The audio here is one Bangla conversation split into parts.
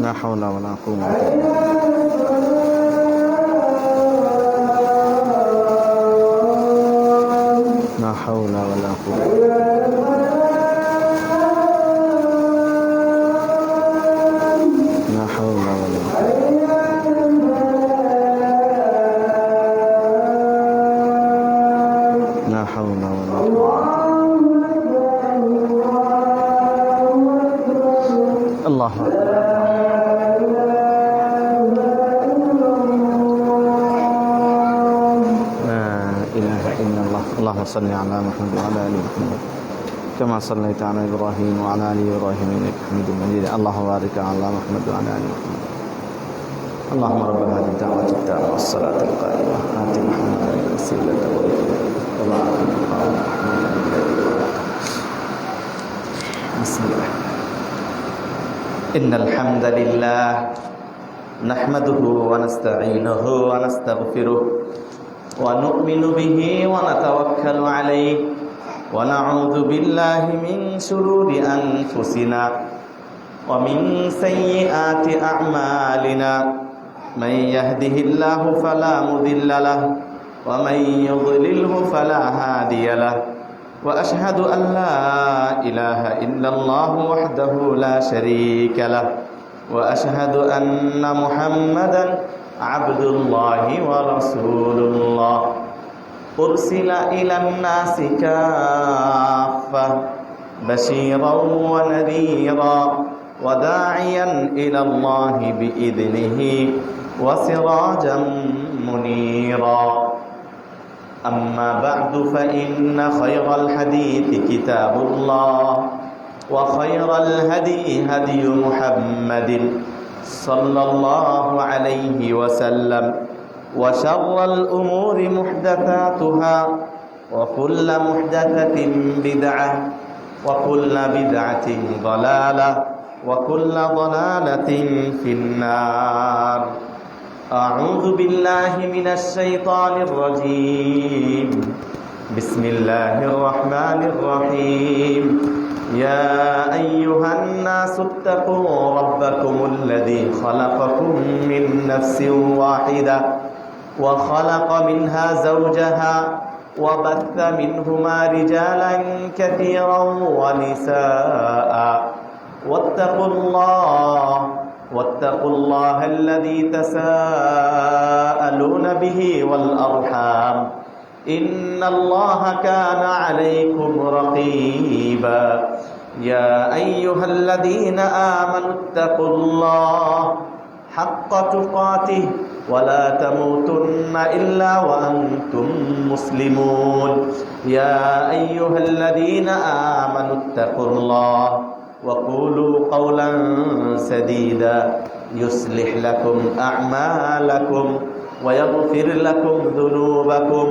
لا حول ولا قوة لا حول ولا قوة لا حول ولا لا حول ولا قوة الله أكبر اللهم صل على محمد وعلى ال محمد كما صليت على ابراهيم وعلى ال ابراهيم انك حميد مجيد اللهم بارك على محمد وعلى ال محمد اللهم رب هذه الدعوه التامه والصلاه القائمه ات محمدا الوسيله والفضيله وبارك على محمد بسم الله ان الحمد لله نحمده ونستعينه ونستغفره ونؤمن به ونتوكل عليه ونعوذ بالله من شرور أنفسنا ومن سيئات أعمالنا من يهده الله فلا مضل له ومن يضلله فلا هادي له وأشهد أن لا إله إلا الله وحده لا شريك له وأشهد أن محمدا عبد الله ورسول الله أرسل إلى الناس كافة بشيرا ونذيرا وداعيا إلى الله بإذنه وسراجا منيرا أما بعد فإن خير الحديث كتاب الله وخير الهدي هدي محمد صلى الله عليه وسلم وشر الأمور محدثاتها وكل محدثة بدعة وكل بدعة ضلالة وكل ضلالة في النار أعوذ بالله من الشيطان الرجيم بسم الله الرحمن الرحيم يا أيها الناس اتقوا ربكم الذي خلقكم من نفس واحدة وخلق منها زوجها وبث منهما رجالا كثيرا ونساء واتقوا الله الذي تساءلون به والأرحام إن الله كان عليكم رقيبا يا أيها الذين آمنوا اتقوا الله حق تقاته ولا تموتن إلا وأنتم مسلمون يا أيها الذين آمنوا اتقوا الله وقولوا قولا سديدا يصلح لكم أعمالكم ويغفر لكم ذنوبكم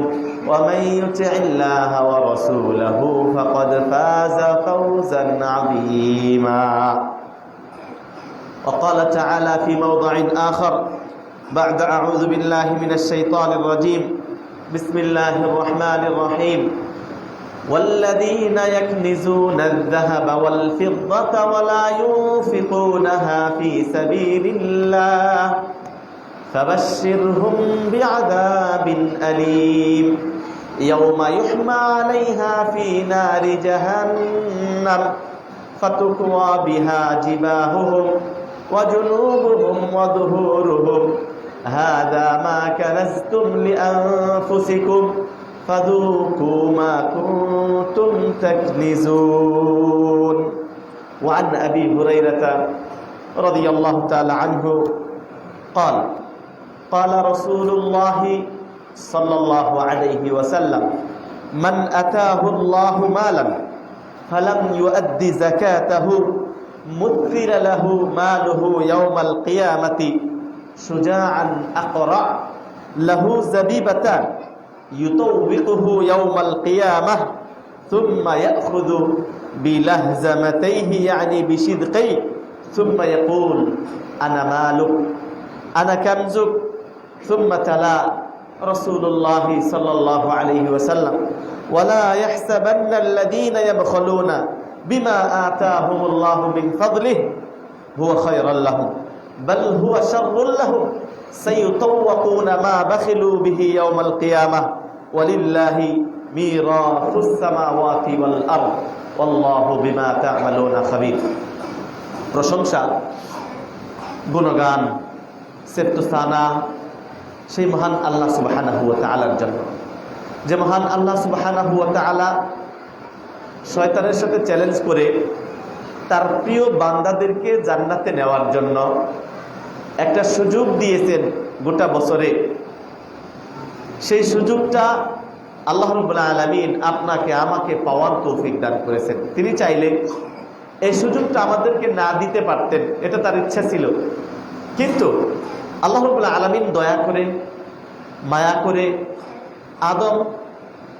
ومن يطع الله ورسوله فقد فاز فوزا عظيما وقال تعالى في موضع آخر بعد أعوذ بالله من الشيطان الرجيم بسم الله الرحمن الرحيم والذين يكنزون الذهب والفضة ولا ينفقونها في سبيل الله فبشرهم بعذاب أليم يوم يحمى عليها في نار جهنم فتكوى بها جباههم وجنوبهم وظهورهم هذا ما كنزتم لأنفسكم فذوقوا ما كنتم تكنزون وعن أبي هريرة رضي الله تعالى عنه قال قال رسول الله صلى الله عليه وسلم من أتاه الله مالا فلم يؤد زكاته مثل له ماله يوم القيامة شجاعا أقرع له زبيبتان يطوقه يوم القيامة ثم يأخذ بلهزمتيه يعني بشدقيه ثم يقول أنا مالك أنا كنزك ثم تلا رسول الله صلى الله عليه وسلم ولا يحسبن الذين يبخلون বিমা আতাহুমুল্লাহু মিন ফাদলিহি হুয়া খায়রাল লাহুম বাল হুয়া শাররুল লাহুম সায়ুতাওয়াকুনা মা বাখিলু বিহি ইয়াওমাল কিয়ামাহ ওয়ালিল্লাহি মিরাসুস সামাওয়াতি ওয়াল আরদ ওয়াল্লাহু বিমা তা'মালুনা খাবীর। প্রশংসা, গুণগান, সেপ্তুসানা সেই মহান আল্লাহ সুবহানাহু ওয়া তাআলার জন্য, যে মহান আল্লাহ সুবহানাহু ওয়া তাআলা শয়তানের সাথে চ্যালেঞ্জ করে তার প্রিয় বান্দাদেরকে জান্নাতে নেওয়ার জন্য একটা সুযোগ দিয়েছেন গোটা বছরে। সেই সুযোগটা আল্লাহ রাব্বুল আলামিন আপনাকে আমাকে পাওয়ার তৌফিক দান করেছেন। তিনি চাইলে এই সুযোগটা আমাদেরকে না দিতে পারতেন, এটা তার ইচ্ছা ছিল, কিন্তু আল্লাহ রাব্বুল আলামিন দয়া করে, মায়া করে আদম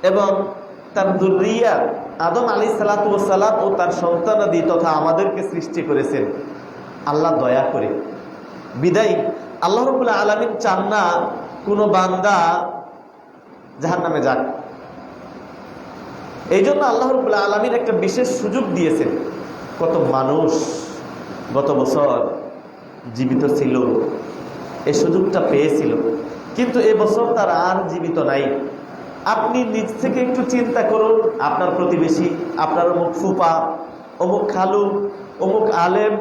এবং তার যুররিয়া আদম আলাইহিস সালাতু ওয়াস সালাম ও তার সন্তানাদি তথা আমাদেরকে সৃষ্টি করেছেন আল্লাহ দয়া করে। বিদায় আল্লাহ রাব্বুল আলামিন চান না কোনো বান্দা জাহান্নামে যাক। এই জন্য আল্লাহ রাব্বুল আলামিন একটা বিশেষ সুযোগ দিয়েছেন। কত মানুষ গত বছর জীবিত ছিল, এই সুযোগটা পেয়েছিল, কিন্তু এবছর তারা আর জীবিত নাই। আপনি নিজ থেকে একটু চিন্তা করুন, আপনার প্রতিবেশী, আপনার অমুক ফুপা, অমুক খালু, অমুক আলেম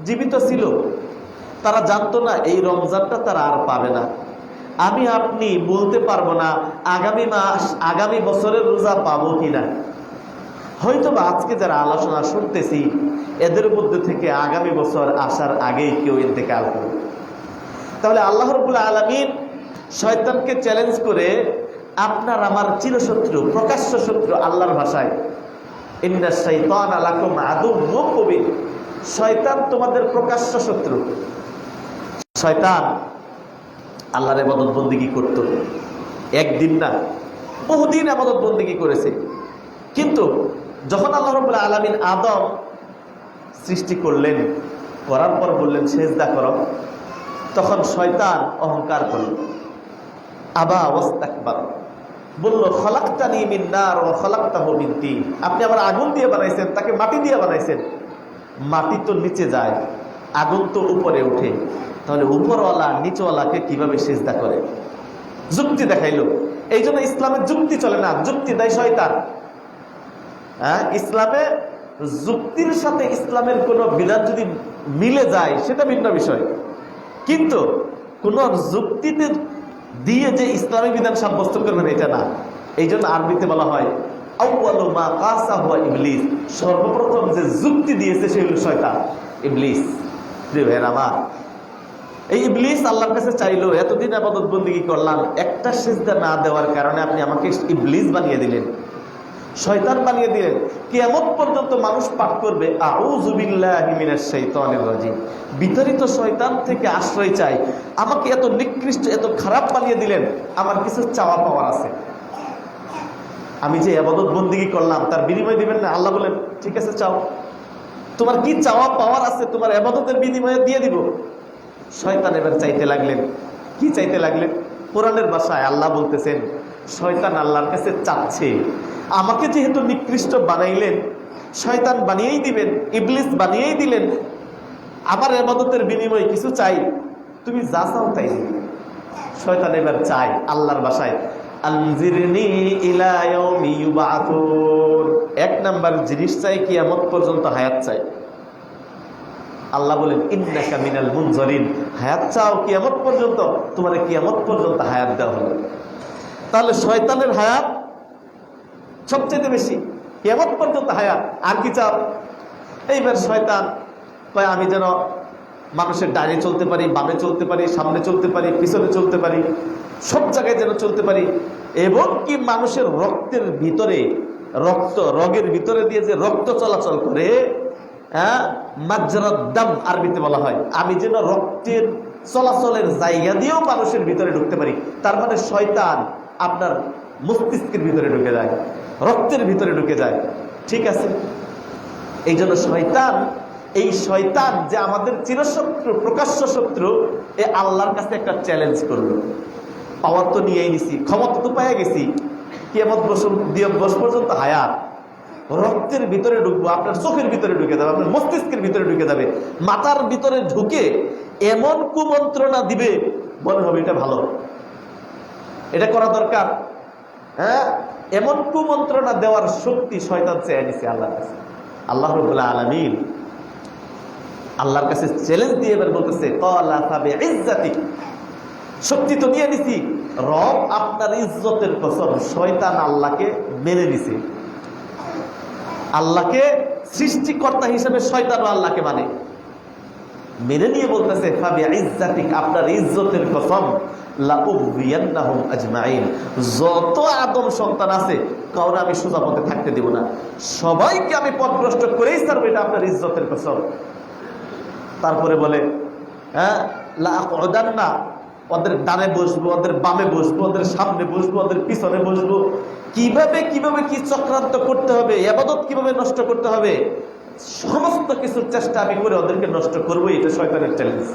জীবিত ছিল, তারা জানতো না এই রমজানটা তারা আর পাবে না। আমি আপনি বলতে পারবো না আগামী মাস, আগামী বছরের রোজা পাবো কিনা। হয়তো বা আজকে যারা আলোচনা শুনতেছি এদের মধ্যে থেকে আগামী বছর আসার আগেই কেউ ইন্তেকাল করবে। তাহলে আল্লাহ রাব্বুল আলামিন শয়তানকে চ্যালেঞ্জ করে আপনার আমার চিরশত্রু, প্রকাশ্য শত্রু, আল্লাহর ভাষায় ইন্নাশ শাইতানা লাকুম আদুউম মুবিন, শয়তান তোমাদের প্রকাশ্য শত্রু। শয়তান আল্লাহর ইবাদত বন্দেগী করত, একদিন না বহুদিন ইবাদত বন্দেগী করেছে, কিন্তু যখন আল্লাহ রাব্বুল আলামিন আদম সৃষ্টি করলেন, করার পর বললেন সেজদা করো, তখন শয়তান অহংকার করল, আবা ওয়াস্তাকবার, বলল খলাকতানি মিন নার ওয়া খলাকতাহু মিন তিন, আপনি আমার আগুন দিয়ে বানাইছেন, তাকে মাটি দিয়ে বানাইছেন। মাটি তো নিচে যায়, আগুন তো উপরে ওঠে, তাহলে উপরওয়ালা নিচওয়ালাকে কিভাবে সেজদা করে? যুক্তি দেখাইলো। এই জন্য ইসলামে যুক্তি চলে না, যুক্তি দেয় শয়তান। হ্যাঁ, ইসলামে যুক্তির সাথে ইসলামের কোন বিধান যদি মিলে যায় সেটা ভিন্ন বিষয়, কিন্তু কোন যুক্তিতে দিয়ে যে ইসলামী বিধান সাব্যস্ত করবেন এটা না। এই জন্য আরবিতে বলা হয় আউয়ালু মা কাসা হুয়া ইবলিস, সর্বপ্রথম যে যুক্তি দিয়েছে সে হলো শয়তান, ইবলিস। প্রিয় ভাইয়ের আমার, এই ইবলিস আল্লাহর কাছে চাইলো এতদিন ইবাদত বন্দেগী করলাম, একটা সিজদা না দেওয়ার কারণে আপনি আমাকে ইবলিস বানিয়ে দিলেন, শয়তান বানিয়ে দিলেন। কিয়ামত পর্যন্ত মানুষ পাঠ করবে আউযু বিল্লাহি মিনাশ শাইতানির রাজিম, বিতাড়িত শয়তান থেকে আশ্রয় চাই, আমাকে এত নিকৃষ্ট এত খারাপ বানিয়ে দিলেন, আমার কিছু চাওয়া পাওয়ার আছে, আমি যে ইবাদত বন্দেগী করলাম তার বিনিময় দিবেন না? আল্লাহ বলেন ঠিক আছে চাও, তোমার কি চাওয়া পাওয়ার আছে তোমার ইবাদতের বিনিময়ে দিয়ে দিব। শয়তান এবার চাইতে লাগলেন। কি চাইতে লাগলেন? কোরআনের ভাষায় আল্লাহ বলতেছেন শয়তান আল্লাহর কাছে চাচ্ছে, আমাকে যেহেতু নিকৃষ্ট বানাইলেন, শয়তান বানিয়েই দিবেন, ইবলিস বানিয়েই দিলেন, আমার ইবাদতের বিনিময়ে কিছু চাই, তুমি যা চাও তাই দিবে। শয়তান এবার চাই আল্লাহর ভাষায় আনজিরনি ইলা ইয়াউমি ইউবাতুন, এক নাম্বার জিনিস চাই কিয়ামত পর্যন্ত হায়াত চাই। আল্লাহ বলেন ইন্নাকা মিনাল মুনজারিন, হায়াত চাও কিয়ামত পর্যন্ত, তোমার কিয়ামত পর্যন্ত হায়াত দেওয়া হলো। তাহলে শয়তানের হায়াত সবচেয়ে বেশি, কিয়ামত পর্যন্ত হায়াত। আর কি চাও? এইবার শয়তান কয় আমি যেন মানুষের ডানে চলতে পারি, বামে চলতে পারি, সামনে চলতে পারি, পিছনে চলতে পারি, সব জায়গায় যেন চলতে পারি, এবং কি মানুষের রক্তের ভিতরে, রগের ভিতরে দিয়ে যে রক্ত চলাচল করে, হ্যাঁ, মাজরাদ দাম আরবিতে বলা হয়, আমি যেন রক্তের চলাচলের জায়গা দিয়েও মানুষের ভিতরে ঢুকতে পারি। তার মানে শয়তান আপনার মস্তিষ্কের ভিতরে ঢুকে যায়, রক্তের ভিতরে ঢুকে যায়। ঠিক আছে, এই জন্য শয়তান, এই শয়তান যে আমাদের চিরশত্রু, প্রকাশ্য শত্রু, এ আল্লাহর কাছে একটা চ্যালেঞ্জ করলো। পাওয়ার তো নিয়েই নিছি, ক্ষমতা তো পেয়ে গেছি, কিয়ামত দিবস পর্যন্ত হায়াত, রক্তের ভিতরে ঢুকবো, আপনার চোখের ভিতরে ঢুকে যাবে, আপনার মস্তিষ্কের ভিতরে ঢুকে যাবে, মাথার ভিতরে ঢুকে এমন কুমন্ত্রণা দিবে মনে হবে এটা ভালো, এটা করা দরকার। হ্যাঁ, এমন কুমন্ত্রণা দেওয়ার শক্তি শয়তান চেয়ে নিছে আল্লাহর কাছে। আল্লাহ রাব্বুল আলামিন আল্লাহর কাছে চ্যালেঞ্জ দিয়ে এবার বলতেছে, ক্বালা ফাবিইজ্জাতিক, শক্তি তো নিয়ে নিছি, রব আপনার ইজ্জতের কসম, শয়তান আল্লাহকে মেনে নিছে। আল্লাহকে সৃষ্টিকর্তা হিসেবে শয়তানও আল্লাহকে মানে, মেনে নিয়ে বলতেছে ফাবিইজ্জাতিক, আপনার ইজ্জতের কসম, লাউগবিয়ান্নাহুম আজমাইন, যত আদম সন্তান আছে কাউরে আমি সোজা পথে থাকতে দেব না, সবাইকে আমি পথভ্রষ্ট করেই ছাড়বো, এটা আপনার ইজ্জতের কসম। তারপরে বলে হ্যাঁ, লাআকউদান্না, ওদের ডানে বসবো, ওদের বামে বসবো, ওদের সামনে বসবো, ওদের পিছনে বসবো, কিভাবে কিভাবে কি চক্রান্ত করতে হবে, ইবাদত কিভাবে নষ্ট করতে হবে, সমস্ত কিছুর চেষ্টা আমি করে ওদেরকে নষ্ট করবো। এটা শয়তানের চ্যালেঞ্জ।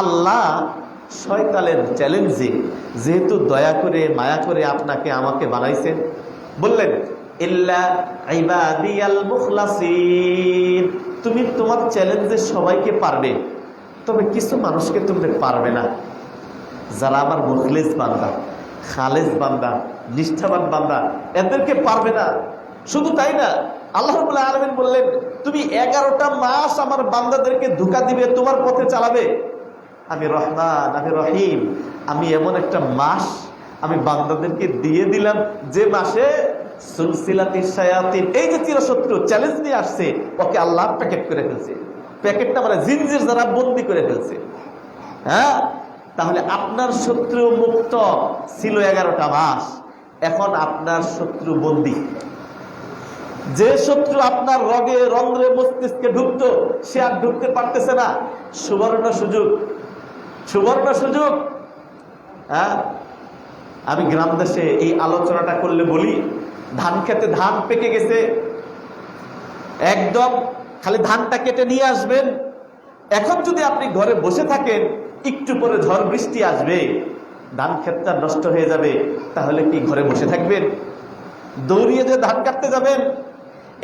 আল্লাহ শয়তানের চ্যালেঞ্জে যেহেতু দয়া করে মায়া করে আপনাকে আমাকে বানাইছেন, বললেন ইল্লা ইবাদিয়াল মুখলাসিন, তুমি তোমার চ্যালেঞ্জে সবাইকে পারবে, তবে কিছু মানুষকে তুমি পারবে না, যারা আমার মুখলেস বান্দা, খালেস বান্দা, নিষ্ঠাবান বান্দা, এদেরকে পারবে না। শুধু তাই না, আল্লাহ রাব্বুল আলামিন বললেন তুমি 11টা মাস আমার বান্দাদেরকে ধোঁকা দিবে, তোমার পথে চালাবে। আমি রহমান, আমি রহিম, আমি এমন একটা মাস আমি বান্দাদেরকে দিয়ে দিলাম যে মাসে সুলসিলাতিশ শায়াতিন, এই যে চিরশত্রু চ্যালেঞ্জ নিয়ে আসছে, ওকে আল্লাহ প্যাকেট করে ফেলছে। প্যাকেটটা মানে জিনজির যারা বন্দি করে ফেলছে। হ্যাঁ, তাহলে আপনার শত্রু মুক্ত ছিল 11টা মাস, এখন আপনার শত্রু বন্দী। যে শত্রু আপনার রগে রন্ধ্রে মস্তিষ্কে ঢুকতো, সে আর ঢুকতে পারতেছে না। সুবর্ণ সুযোগ, সুবর্ণ সুযোগ। হ্যাঁ, আমি গ্রাম দেশে এই আলোচনাটা করলে বলি, ধান খেতে ধান পেকে গেছে, একদম খালি ধানটা কেটে নিয়ে আসবেন। এখন যদি আপনি ঘরে বসে থাকেন, একটু পরে ঝড় বৃষ্টি আসবে, ধান ক্ষেতটা নষ্ট হয়ে যাবে, তাহলে কি ঘরে বসে থাকবেন? দৌড়িয়ে যে ধান কাটতে যাবেন?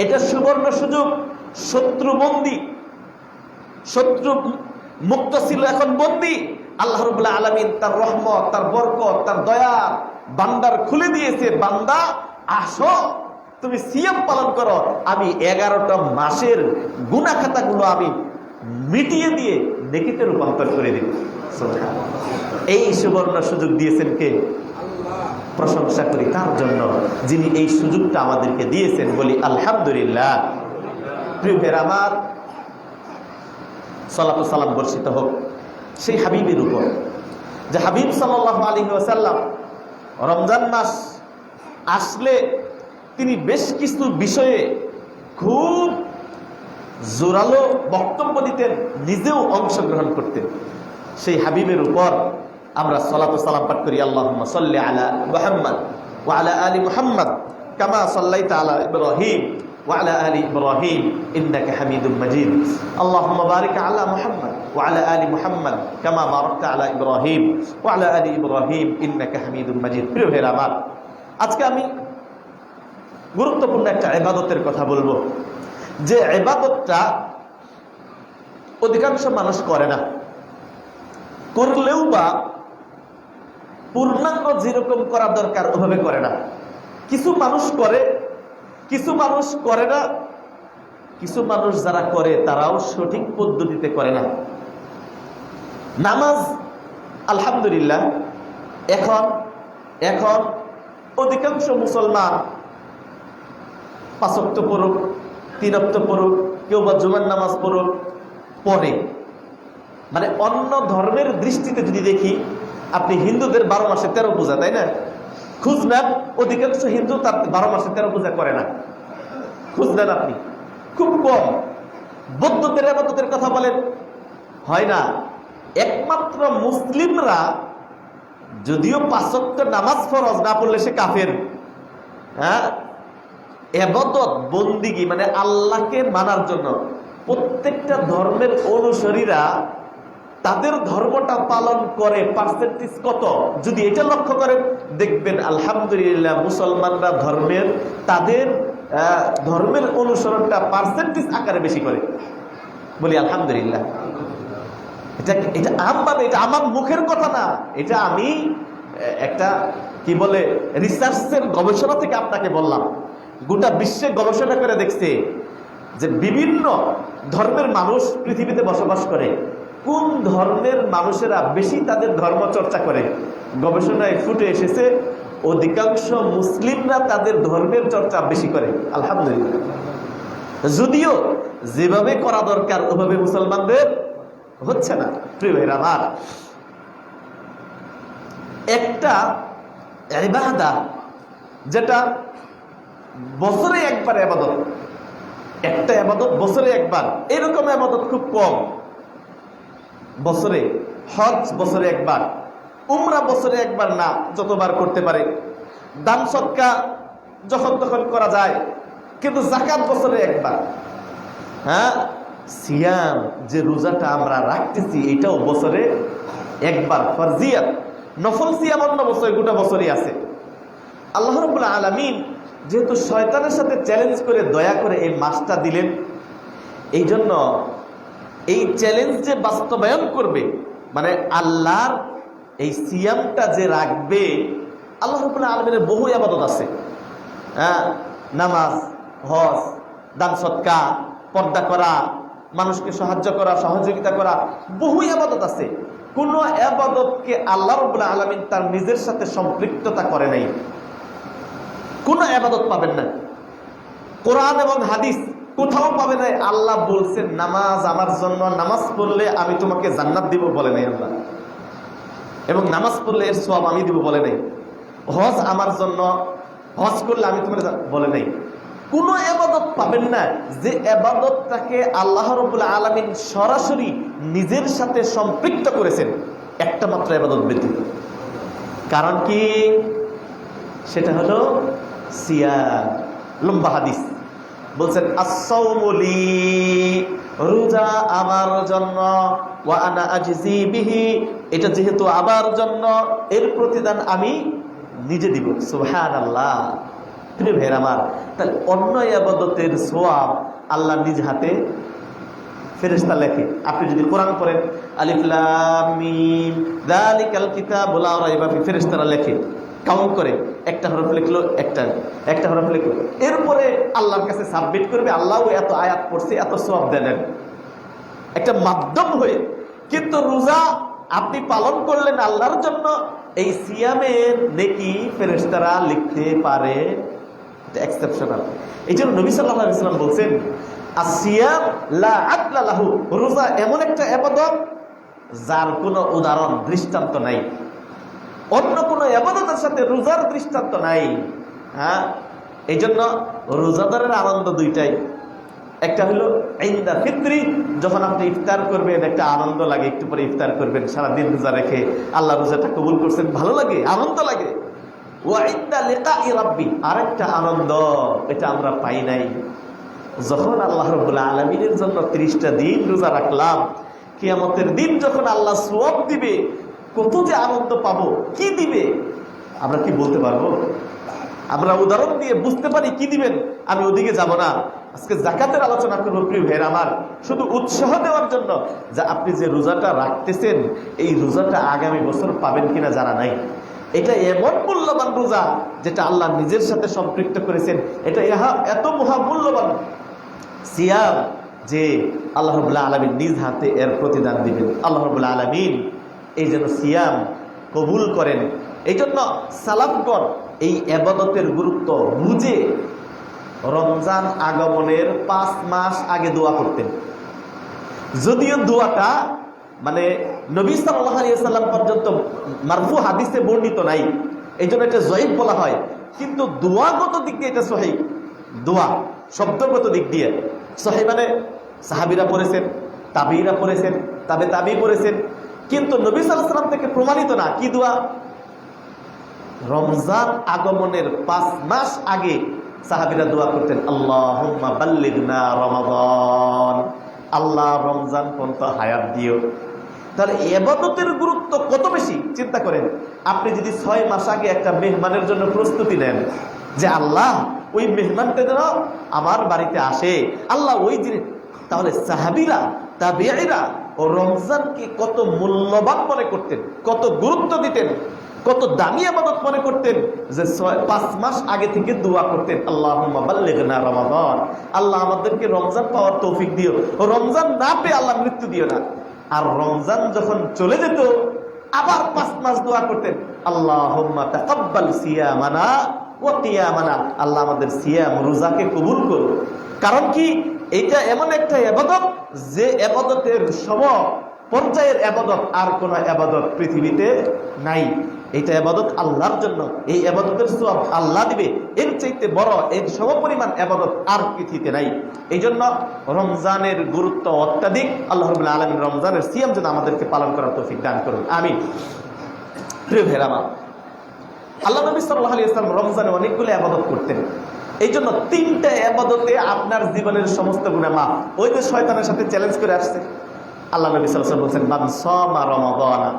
এটা সুবর্ণ সুযোগ। শত্রু বন্দী, শত্রু মুক্ত ছিল, এখন বন্দী। আল্লাহ রাব্বুল আলামিন তার রহমত, তার বরকত, তার দয়া বান্দার খুলে দিয়েছে। বান্দা আসো, তুমি সিয়াম পালন করো, আমি 11টা মাসের গুনাহ খাতাগুলো আমি মিটিয়ে দিয়ে নেকিতে রূপান্তর করে দিব। এই সুবর্ণ সুযোগ দিয়েছেন কে? প্রশংসা করি তার জন্য যিনি এই সুযোগটা আমাদেরকে দিয়েছেন, বলি আলহামদুলিল্লাহ। প্রিয় ভাইরা আমার, সালাতু সালাম বর্ষিত হোক সেই হাবিবের উপর, যে হাবিব সাল্লাল্লাহু আলাইহি ওয়াসাল্লাম রমজান মাস আসলে তিনি বেশ কিছু বিষয়ে খুব জোরালো বক্তব্য দিতেন, নিজেও অংশগ্রহণ করতেন। সেই হাবিবের উপর আমরা সালাতু সালাম পাঠ করি। আল্লাহুম্মা সাল্লি আলা মুহাম্মদ ওয়া আলা আলি মুহাম্মদ কামা সাল্লাইতা আলা ইব্রাহিম ওয়া আলা আলি ইব্রাহিম ইন্নাকা হামিদুম মাজিদ। আল্লাহুম্মা বারিক আলা মুহাম্মদ ওয়া আলা আলি মুহাম্মদ কামা বারাকতা আলা ইব্রাহিম ওয়া আলা আলি ইব্রাহিম ইন্নাকা হামিদুম মাজিদ। প্রিয় ভাইরা আমার, আজকে আমি গুরুত্বপূর্ণ একটা ইবাদতের কথা বলবো, যে ইবাদতটা অধিকাংশ মানুষ করে না, করলেও বা পূর্ণাঙ্গ যেরকম করা দরকার ওভাবে করে না। কিছু মানুষ করে, কিছু মানুষ করে না, কিছু মানুষ যারা করে তারাও সঠিক পদ্ধতিতে করে না। নামাজ আলহামদুলিল্লাহ এখন এখন অধিকাংশ মুসলমান 5 ওয়াক্ত পড়ুক, 3 ওয়াক্ত পড়ুক, কেউ বা জুমার নামাজ পড়ুক, পড়ে। মানে অন্য ধর্মের দৃষ্টিতে যদি দেখি, আপনি হিন্দুদের 12 মাসে 13 পূজা, তাই না? খুঁজ নেন, অধিকাংশ হিন্দু তার 12 মাসে 13 পূজা করে না। খুঁজ নেন আপনি, খুব কম। বৌদ্ধদের ইবাদতের কথা বলেন, হয় না। একমাত্র মুসলিমরা, যদিও 5 ওয়াক্ত নামাজ ফরজ, না পড়লে সে কাফের। হ্যাঁ, ইবাদত বন্দিগি মানে আল্লাহকে মানার জন্য প্রত্যেকটা ধর্মের অনুসারীরা তাদের ধর্মটা পালন করে। পার্সেন্টেজ কত যদি এটা লক্ষ্য করেন, দেখবেন আলহামদুলিল্লাহ মুসলমানরা ধর্মের তাদের ধর্মের অনুসরণটা পার্সেন্টেজ আকারে বেশি করে। বলি আলহামদুলিল্লাহ। এটা আমভাবে, এটা আমার মুখের কথা না, এটা আমি একটা কি বলে রিসার্চের গবেষণা থেকে আপনাকে বললাম। গোটা বিশ্বে গবেষণা করে দেখছে যে বিভিন্ন ধর্মের মানুষ পৃথিবীতে বসবাস করে, কোন ধর্মের মানুষেরা বেশি তাদের ধর্ম চর্চা করে। গবেষণায় ফুটে এসেছে অধিকাংশ মুসলিমরা তাদের ধর্মের চর্চা বেশি করে। আলহামদুলিল্লাহ। যদিও যেভাবে করা দরকার ওভাবে মুসলমানদের হচ্ছে না। প্রিয় ভাইরা আমার, একটা ইবাদত যেটা বছরে একবার ইবাদত, একটা ইবাদত বছরে একবার, এরকম ইবাদত খুব কম। বছরে হজ বছরে একবার, উমরা বছরে একবার না, যতবার করতে পারে। দান সদকা যখন তখন করা যায়, কিন্তু যাকাত বছরে একবার। হ্যাঁ, সিয়াম যে রোজাটা আমরা রাখতেছি এটাও বছরে একবার ফরজিয়াত। নফল সিয়াম অন্য বছর গোটা বছরই আছে। আল্লাহ রাব্বুল আলামিন যেহেতু শয়তানের সাথে চ্যালেঞ্জ করে দয়া করে এই মাসটা দিলেন, এই জন্য এই চ্যালেঞ্জ যে বাস্তবায়ন করবে, মানে আল্লাহর এই সিয়ামটা যে রাখবে, আল্লাহ রাব্বুল আলামিনের বহু ইবাদত আছে। হ্যাঁ, নামাজ, হজ, দান সদকা, পর্দা করা, মানুষকে সাহায্য করা, সহযোগিতা করা, বহু ইবাদত আছে। কোন ইবাদতকে আল্লাহ রাব্বুল আলামিন তার নিজের সাথে সম্পৃক্ততা করে নাই। কোন ইবাদত পাবেন না, কোরআন এবং হাদিস কোথাও পাবে নাই আল্লাহ বলছেন নামাজ আমার জন্য, নামাজ পড়লে আমি তোমাকে জান্নাত দিব, বলে নাই আল্লাহ। এবং নামাজ পড়লে এর সওয়াব আমি দিব, বলে নাই। হজ আমার জন্য, হজ করলে আমি তোমাকে বলে নাই। কোন ইবাদত পাবেন না যে ইবাদতটাকে আল্লাহ রাব্বুল আলামিন সরাসরি নিজের সাথে সম্পৃক্ত করেছেন, একটা মাত্র ইবাদত ব্যতীত। কারণ কি? সেটা হলো সিয়াম। লম্বা হাদিস বলছেন as-sawmu li, রোজা আমার জন্য, ওয়া আনা আজজি বিহি, এটা যেহেতু আমার জন্য এর প্রতিদান আমি নিজে দিব। সুবহানাল্লাহ। প্রিয় ভাইয়ের আমার, তাহলে অন্য ইবাদতের সওয়াব আল্লাহ নিজ হাতে ফেরেশতা লেখে। আপনি যদি কোরআন পড়েন, আলিফ লাম মিম যালিকাল কিতাবু লা রাইবা ফি, ফেরেশতারা লেখে, কাউন্ট করে, একটা হরফ লিখলো, একটা হরফ লিখলো, এরপরে আল্লাহর কাছে সাবমিট করবে। আল্লাহ এত আয়াত পড়ছে, এত সওয়াব দেন, একটা মাধ্যম হয়ে। কিন্তু রোজা আপনি পালন করলেন আল্লাহর জন্য, এই সিয়ামের নেকি ফেরেশতারা লিখতে পারে, এটা এক্সেপশনাল। এই জন্য নবী সাল্লাল্লাহু আলাইহি ওয়াসাল্লাম বলছেন আসিয়াম লা আদলা লাহু, রোজা এমন একটা ইবাদত যার কোনো উদাহরণ, দৃষ্টান্ত নাই। অন্য কোনো ইবাদতের সাথে রোজার দৃষ্টান্ত নাই। হ্যাঁ, এই জন্য রোজাদারের আনন্দ দুইটাই। একটা হলো ইনদা ফিত্রি, যখন আপনি ইফতার করবেন একটা আনন্দ লাগে, একটু পরে ইফতার করবেন, সারাদিন রোজা রেখে আল্লাহ রোজাটা কবুল করছেন, ভালো লাগে, আনন্দ লাগে। ওয়া ইনদা লিকাই রাব্বি, আরেকটা আনন্দ, এটা আমরা পাই নাই, যখন আল্লাহ রাব্বুল আলামিনের জন্য 30টা দিন রোজা রাখলাম, কিয়ামতের দিন যখন আল্লাহ সওয়াব দিবে, কত যে আনন্দ পাবো, কি দিবে আমরা কি বলতে পারবো? আমরা উদাহরণ দিয়ে বুঝতে পারি কি দিবেন, আমি ওদিকে যাব না। আজকে যাকাতের আলোচনা করবো প্রিয় ভাইয়ের আমার, শুধু উৎসাহ দেওয়ার জন্য যে আপনি যে রোজাটা রাখতেছেন, এই রোজাটা আগামী বছর পাবেন কিনা জানা নাই। এটা এমন মূল্যবান রোজা যেটা আল্লাহ নিজের সাথে সম্পৃক্ত করেছেন, এটা এত মহামূল্যবান সিয়াম যে আল্লাহ রাব্বুল আলামিন নিজ হাতে এর প্রতিদান দিবেন। আল্লাহ রাব্বুল আলামিন এই জন্য সিয়াম কবুল করেন। এই জন্য সালাফগণ এই ইবাদতের গুরুত্ব বুঝে রমজান আগমনের 5 মাস আগে দোয়া করতেন। যদিও দোয়াটা মানে নবী সাল্লাল্লাহু আলাইহি ওয়াসাল্লাম পর্যন্ত মারফু হাদিসে বর্ণিত নাই, এই জন্য এটা জয়ীফ বলা হয়, কিন্তু দোয়াগত দিক দিয়ে এটা সহিহ। দোয়া শব্দগত দিক দিয়ে সহিহ, মানে সাহাবীরা পড়েছেন, তাবিঈরা পড়েছেন, তাবি পড়েছেন, কিন্তু নবী সাল্লাল্লাহু আলাইহি ওয়াসাল্লাম থেকে প্রমাণিত না। কি দোয়া? রমজান আগমনের 5 মাস আগে সাহাবীরা দোয়া করতেন, আল্লাহুম্মা বাল্লিগনা রমাদান, আল্লাহ রমজান পর্যন্ত হায়াত দিও। তাহলে ইবাদতের গুরুত্ব কত বেশি চিন্তা করেন। আপনি যদি 6 মাস আগে একটা মেহমানের জন্য প্রস্তুতি নেন যে আল্লাহ ওই মেহমানটা যেন আমার বাড়িতে আসে। আল্লাহ ওই জিনিস, তাহলে সাহাবীরা তাবেঈরা ও রমজানকে কত মূল্যবান মনে করতেন, কত গুরুত্ব দিতেন, কত দামি ইবাদত মনে করতেন যে 5 মাস আগে থেকে দোয়া করতেন, আল্লাহুম্মা বাল্লিগনা রমাদান, আল্লাহ আমাদেরকে রমজান পাওয়ার তৌফিক দিও, রমজান না পেয়ে আল্লাহ মৃত্যু দিও না। আর রমজান যখন চলে যেত আবার 5 মাস দোয়া করতেন, আল্লাহুম্মা তাকাব্বাল সিয়ামানা ওয়া কিয়ামানা, আল্লাহ আমাদের সিয়াম রোজাকে কবুল করো। কারণ কি, এটা এমন একটা ইবাদত যে ইবাদতের সম পর্যায়ের ইবাদত আর কোন ইবাদত পৃথিবীতে নাই। এটা ইবাদত আল্লাহর জন্য, এই ইবাদতের সওয়াব আল্লাহ দিবে, এর চাইতে বড়, এর সমপরিমাণ ইবাদত আর পৃথিবীতে নাই। এই জন্য রমজানের গুরুত্ব অত্যাধিক। আল্লাহ রাব্বুল আলামিন রমজানের সিয়াম যেন আমাদেরকে পালন করার তৌফিক দান করুন, আমিন। প্রিয় ভাইরা আমার, আল্লাহ নবী সাল্লাল্লাহু আলাইহি ওয়াসাল্লাম রমজানে অনেকগুলো ইবাদত করতেন। এই জন্য 3টা ইবাদতে আপনার জীবনের সমস্ত গুনাহ মাফ। ওই যে শয়তানের সাথে চ্যালেঞ্জ করে আসছে, আল্লাহ নবী সাল্লাল্লাহু আলাইহি ওয়াসাল্লাম বলেন, মান সামা রমাদানা,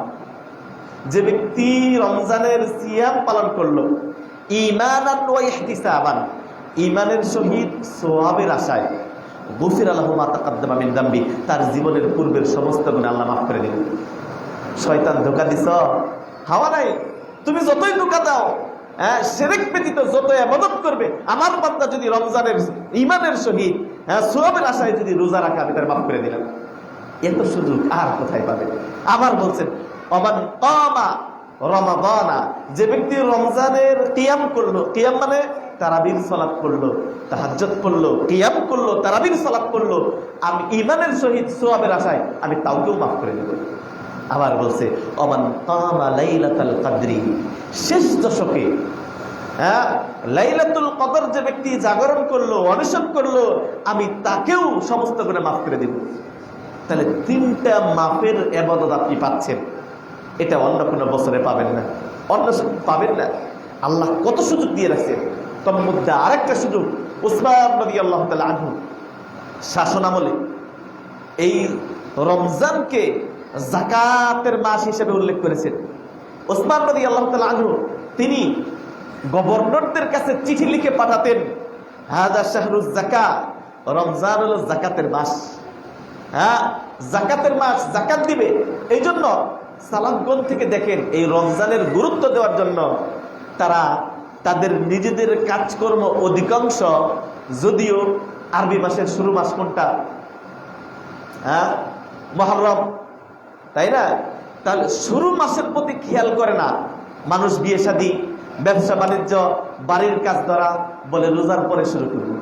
যে ব্যক্তি রমজানের সিয়াম পালন করলো ঈমানান ওয়া ইহতিসাবান, ঈমানের সহিত সওয়াবের আশায়, গুফিরা লাহু মা তাকাদ্দামা মিন যামবি, তার জীবনের পূর্বের সমস্ত গুনাহ আল্লাহ মাফ করে দিবেন। শয়তান ধোঁকা দিছ, হাওয়া নাই, তুমি যতই ধোঁকা দাও, শিরক ব্যতীত যত ইবাদত করবে, আমার বান্দা যদি রমজানের ঈমানের সহিত সওয়াবের আশায় যদি রোজা রাখে, আমি তার মাফ করে দিলাম। এত সুযোগ আর কোথায় পাবে? আবার বলছেন, ওমান কামা রমাদানা, যে ব্যক্তি রমজানের কিয়াম করলো, কিয়াম মানে তারাবির সালাত করলো, তাহাজ্জুদ পড়লো, কিয়াম করলো, তারাবির সালাত করলো, আমি ঈমানের সহিত সওয়াবের আশায় আমি তাওকেও মাফ করে দেব। আবার বলছে, ওমান কামা লাইলাতুল কদরি, শেষ দশকে লাইলাতুল কদর যে ব্যক্তি জাগরণ করলো, অনশন করলো, আমি তাকেও সমস্ত গুনাহ মাফ করে দেব। তাহলে 3টা মাফের ইবাদত আপনি পাচ্ছেন, এটা অন্য কোনো বছরে পাবেন না, অন্য পাবেন না। আল্লাহ কত সুযোগ দিয়ে রাখছেন। তোর মধ্যে আরেকটা সুযোগ, উসমান রাদিয়াল্লাহু তাআলা আনহু শাসন আমলে এই রমজানকে যাকাতের মাস হিসেবে উল্লেখ করেছেন। উসমান রাদিয়াল্লাহু তাআলা আনহু তিনি গভর্নরদের কাছে চিঠি লিখে পাঠাতেন, হাযা শাহরুজ যাকাত, রমজান হলো যাকাতের মাস, যাকাতের মাস, যাকাত দিবে। এই জন্য সালাফগণ থেকে দেখেন, এই রমজানের গুরুত্ব দেওয়ার জন্য তারা তাদের নিজেদের কাজকর্ম অধিকাংশ, যদিও আরবি মাসের শুরু মাস কোনটা, মুহররম, তাই না? তাহলে শুরু মাসের প্রতি খেয়াল করে না মানুষ। বিয়ে শাদী, ব্যবসা বাণিজ্য, বাড়ির কাজ ধরা, বলে রোজার পরে শুরু করবে।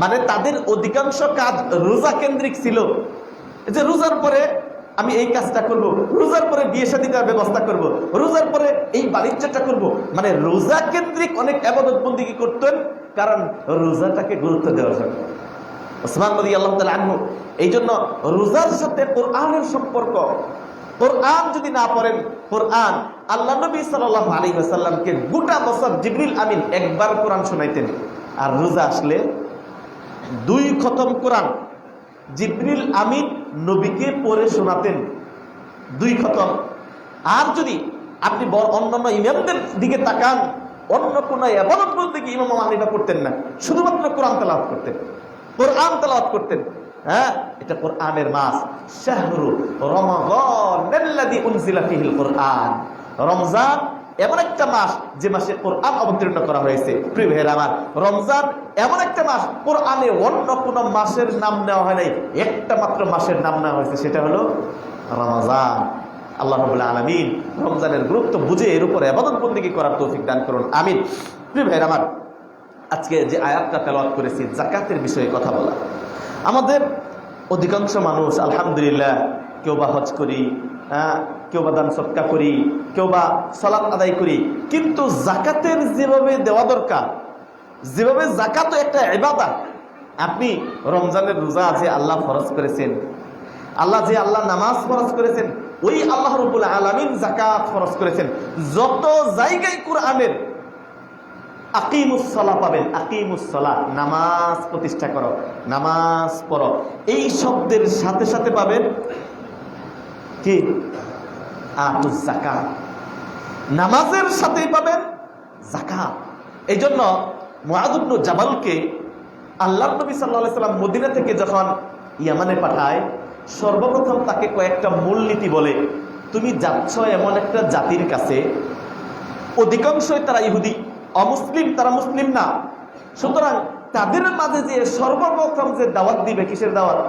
মানে তাদের অধিকাংশ কাজ রোজা কেন্দ্রিক ছিল, যে রোজার পরে আমি এই কাজটা করব, রোজার পরে বিয়ে শাদীর ব্যবস্থা করব, রোজার পরে এই বাণিজ্যটা করব। মানে রোজা কেন্দ্রিক অনেক ইবাদত বন্দেগী করতেন, কারণ রোজাটাকে গুরুত্ব দেওয়ার জন্য। উসমান রাদিয়াল্লাহু তাআলা আনহু এই জন্য রোজার সাথে কোরআনের সম্পর্ক। কোরআন যদি না পড়েন, কোরআন আল্লাহ নবী সাল্লাল্লাহু আলাইহি ওয়াসাল্লামকে গোটা বছর জিবরিল আমিন একবার কোরআন শোনাইতেন, আর রোজা আসলে 2 খতম কোরআন জিবরিল আমিন নবীকে পড়ে শোনাতেন, 2 খতম। আর যদি আপনি অন্যান্য ইমামদের দিকে তাকান, অন্য কোন ইবাদত বলতে কি ইমাম আবু করতেন না, শুধুমাত্র কোরআন তেলাওয়াত করতেন, কোরআন তেলাওয়াত করতেন। এটা কোরআনের মাস, শাহরু রমাদানাল্লাযী উনজিলা ফীহিল কোরআন। রমজান এমন একটা মাস যে মাসে কোরআন অবতীর্ণ করা হয়েছে। প্রিয় ভাইরা আমার, রমজান এমন একটা মাস, কোরআনে অন্য কোন মাসের নাম নেওয়া হয় নাই, একটা মাত্র মাসের নাম নেওয়া হয়েছে, সেটা হলো রমজান। আল্লাহ রাব্বুল আলামিন রমজানের গুরুত্ব বুঝে এর উপরে ইবাদত বন্দেগী করার তৌফিক দান করুন, আমিন। প্রিয় ভাইরা আমার, আজকে যে আয়াতটা তেলাওয়াত করেছি, যাকাতের বিষয়ে কথা বলা। আমাদের অধিকাংশ মানুষ আলহামদুলিল্লাহ, কেউ বা হজ করি, কেউ বা দান সদকা করি, কেউ বা সালাত আদায় করি, কিন্তু যাকাতের যেভাবে দেওয়া দরকার, যেভাবে যাকাত একটা ইবাদত। আপনি রমজানের রোজা যে আল্লাহ ফরজ করেছেন, আল্লাহ নামাজ ফরজ করেছেন, ওই আল্লাহ রাব্বুল আলামিন যাকাত ফরজ করেছেন। যত জায়গায় কোরআনের আকিমুস সালাহ পাবেন, আকিমুস সালাহ, নামাজ প্রতিষ্ঠা করো, নামাজ পড়ো, এই শব্দের সাথে সাথে পাবেন কি আতুজ যাকাত, নামাজের সাথেই পাবেন যাকাত। এই জন্য মুআয ইবনে জাবালকে আল্লাহর নবী সাল্লাল্লাহু আলাইহি সাল্লাম মদিনা থেকে যখন ইয়ামানে পাঠায়, সর্বপ্রথম তাকে কয়েকটা মূলনীতি বলে, তুমি যাচ্ছ এমন একটা জাতির কাছে, অধিকাংশই তারা ইহুদি, অমুসলিম, তারা মুসলিম না। সুতরাং তাদের মাঝে যে সর্বপ্রথম যে দাওয়াত দিবে, কিসের দাওয়াত?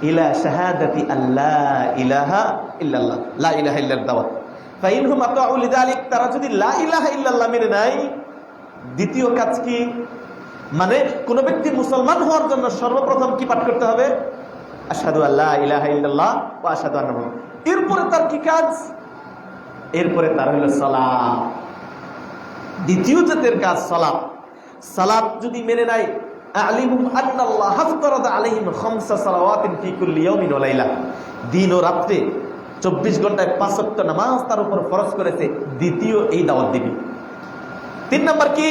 ইলা শাহাদাতি আল্লাহ ইলাহা ইল্লাল্লাহ, লা ইলাহা ইল্লাল্লাহ দাওয়াত। ফাইনহুম আতাউ লিযালিক, তারা যদি লা ইলাহা ইল্লাল্লাহ মেনে নেয়, দ্বিতীয় কাজ কি? মানে কোন ব্যক্তি মুসলমান হওয়ার জন্য সর্বপ্রথম কি পাঠ করতে হবে? আশহাদু আল্লা ইলাহা ইল্লাল্লাহ ওয়া আশহাদু আন্না মুহাম্মাদান। এরপরে তার কি কাজ? এরপরে তার হলো সালাত। দ্বিতীয় জাতের কাজ সালাত। সালাত যদি মেনে নেয়, আলিমুম আন্নাল্লাহ হাফতারাদা আলাইহিম খামসা সালাওয়াতিন ফি কুল্লি ইয়াউমিন ওয়া লাইলা, দিন ও রাতে 24 ঘন্টায় 5 ওয়াক্ত নামাজ তার উপর ফরজ করেছে, দ্বিতীয় এই দাওয়াত দিবি। 3 নাম্বার কি?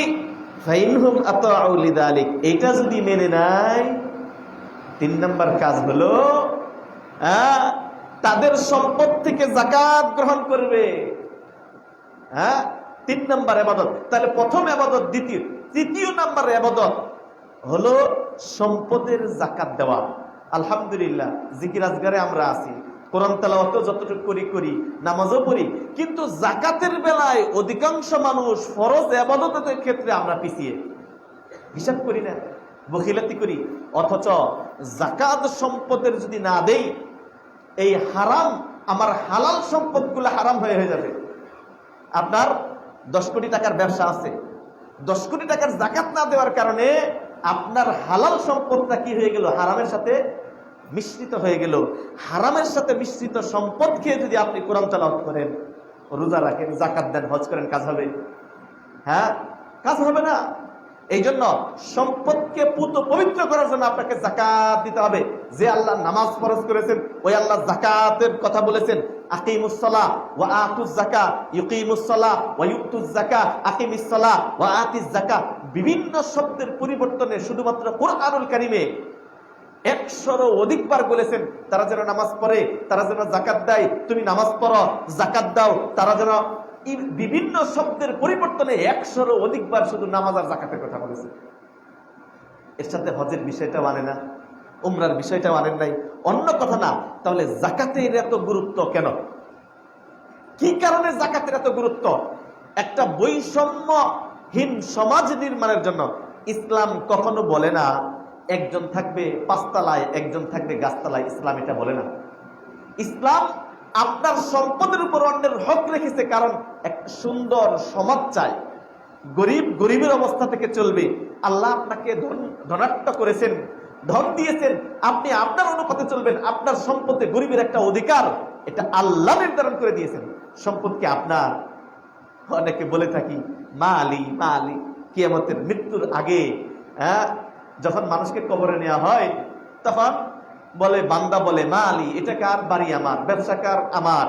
ফাইনহুম আতাউ লিযালিক, এটা যদি মেনে নেয়, 3 নাম্বার কাজ হলো তাদের সম্পদ থেকে যাকাত গ্রহণ করবে। 3 নাম্বার ইবাদত। তাহলে প্রথম ইবাদত, দ্বিতীয়, তৃতীয় নাম্বার ইবাদত হলো সম্পদের যাকাত দেওয়া। আলহামদুলিল্লাহ, জিকির আজগারে আমরা আছি, কোরআন তেলাওয়াতও যতটুকু করি, নামাজও পড়ি, কিন্তু যাকাতের বেলায় অধিকাংশ মানুষ ফরজ ইবাদতের ক্ষেত্রে আমরা পিছিয়ে, হিসাব করি না, বখিলাতি করি। অথচ যাকাত সম্পদের যদি না দেই, এই হারাম, আমার হালাল সম্পদগুলো হারাম হয়ে যাবে। আপনার 10 কোটি টাকার ব্যবসা আছে, 10 কোটি টাকার যাকাত না দেওয়ার কারণে আপনার হালাল সম্পদটা কি হয়ে গেল? হারামের সাথে মিশ্রিত হয়ে গেল। হারামের সাথে মিশ্রিত সম্পদ খেয়ে যদি আপনি কোরআন তেলাওয়াত করেন, রোজা রাখেন, যাকাত দেন, হজ করেন, কাজ হবে? কাজ হবে না। এই জন্য সম্পদকে পুত পবিত্র করার জন্য আপনাকে যাকাত দিতে হবে। যে আল্লাহ নামাজ ফরজ করেছেন, ওই আল্লাহ যাকাতের কথা বলেছেন, আকিমুস সালাহ ওয়া আতুজ যাকাত, ইউকিমুস সালাহ ওয়া ইউতুজ যাকাত, আকিমিস সালাহ ওয়া আতিজ যাকাত। বিভিন্ন শব্দের পরিবর্তনে শুধুমাত্র কোরআনুল কারীমে 100-এরও অধিকবার বলেছেন তারা যেন নামাজ পড়ে, তারা যেন যাকাত দেয়। তুমি নামাজ পড়ো, যাকাত দাও, তারা যেন, বিভিন্ন শব্দের পরিবর্তনে 100-এরও অধিকবার শুধু নামাজ আর যাকাতের কথা বলেছে। এর সাথে হজের বিষয়টা মানে না, উমরার বিষয়টা মানেন নাই, অন্য কথা না। তাহলে যাকাতের এত গুরুত্ব কেন? কি কারণে যাকাতের এত গুরুত্ব? একটা বৈষম্যহীন সমাজ নির্মাণের জন্য। ইসলাম কখনো বলে না একজন থাকবে 5 তলায়, একজন থাকবে গাছতলায়। ইসলাম এটা বলে না। ইসলাম আপনার সম্পদের উপর অন্যের হক রেখেছে, কারণ একটা সুন্দর সমাজ চায়। গরিব গরিবের অবস্থা থেকে চলবে। আল্লাহ আপনাকে ধনাঢ্য করেছেন, ধন দিয়েছেন, আপনি আপনার অনুপাতে চলবেন। আপনার সম্পদে গরিবের একটা অধিকার, এটা আল্লাহ নির্ধারণ করে দিয়েছেন। সম্পদকে আপনার, অনেকে বলে থাকি মা আলী, মা আলী। কিয়ামতের মৃত্যুর আগে যখন মানুষকে কবরে নেওয়া হয়, তখন বলে, বান্দা বলে, মা আলী, এটা কার? বাড়ি আমার, ব্যবসা কার? আমার,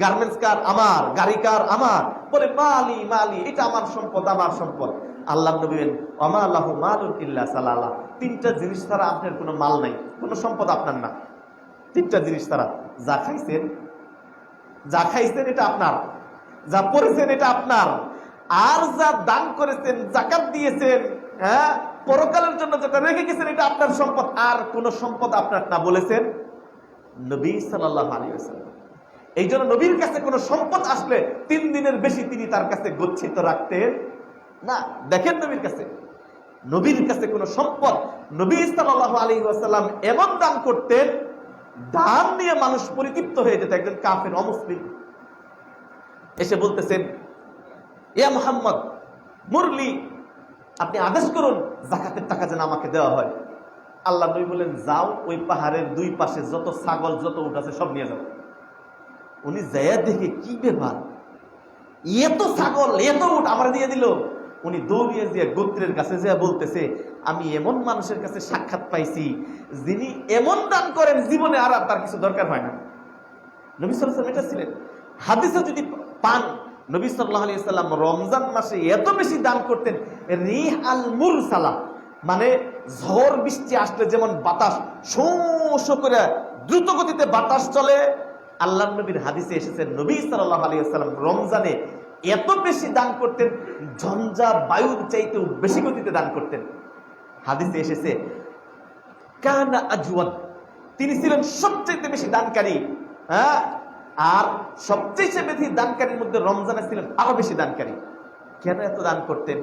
গার্মেন্টস কার? আমার, গাড়ি কার? আমার। বলে মা আলী, মা আলী, এটা আমার সম্পদ, আমার সম্পদ। আল্লাহ নবী বলেন, ওমা লাহু মালুন ইল্লা সালালা, 3টা জিনিস ছাড়া আপনার কোনো মাল নাই, কোনো সম্পদ আপনার না। 3টা জিনিস ছাড়া, যা খাইছেন এটা আপনার, যা পড়েছেন এটা আপনার, আর যা দান করেছেন, যাকাত দিয়েছেন, পরকালের জন্য যেটা রেখে গেছেন, এটা আপনার সম্পদ, আর কোন সম্পদ আপনার না, বলেছেন নবী সাল্লাল্লাহু আলাইহি ওয়াসাল্লাম। এই জন্য নবীর কাছে কোন সম্পদ আসলে 3 দিনের বেশি তিনি তার কাছে গচ্ছিত রাখতেন না। দেখেন নবীর কাছে কোন সম্পদ, নবী সাল্লাল্লাহু আলাইহি ওয়াসাল্লাম এমন দান করতেন, দান নিয়ে মানুষ পরিতৃপ্ত হয়ে যেত। একজন কাফের, অমুসলিম এসে বলতেছেন, ইয়া মুহাম্মদ মুরলি, আপনি আদেশ করুন যাকাতের টাকা যেন আমাকে দেওয়া হয়। আল্লাহ নবী বলেন, যাও, ওই পাহাড়ের 2 পাশে যত ছাগল, যত উট আছে সব নিয়ে যাও। উনি যাইয়া দেখে, কি ব্যাপার, এত ছাগল, এত উট আমার দিয়ে দিল। উনি দৌড়িয়ে যে গোত্রের কাছে যা বলতেছে, আমি এমন মানুষের কাছে সাক্ষাৎ পাইছি যিনি এমন দান করেন, জীবনে আর তার কিছু দরকার হয় না। নবী সাল্লাল্লাহু আলাইহি ওয়াসাল্লাম এটা ছিলেন। হাদিসে যদি পান, নবী সাল্লাল্লাহু আলাইহি ওয়াসাল্লাম রমজান মাসে এত বেশি দান করতেন, রিহ আল মুরসালা, মানে ঝড় বৃষ্টি আসলে যেমন বাতাস শো শো করে দ্রুত গতিতে বাতাস চলে, আল্লাহর নবীর হাদিসে এসেছে নবী সাল্লাল্লাহু আলাইহি ওয়াসাল্লাম রমজানে এত বেশি দান করতেন, ঝঞ্ঝা বায়ুর চাইতেও বেশি গতিতে দান করতেন। হাদিসে এসেছে কানা আজওয়াদ, তিনি ছিলেন সবচেয়ে বেশি দানকারী। হ্যাঁ, আর সবচেয়ে বেশি দানকারীর মধ্যে রমজানে ছিলেন আরো বেশি দানকারী। কেন এত দান করতেন?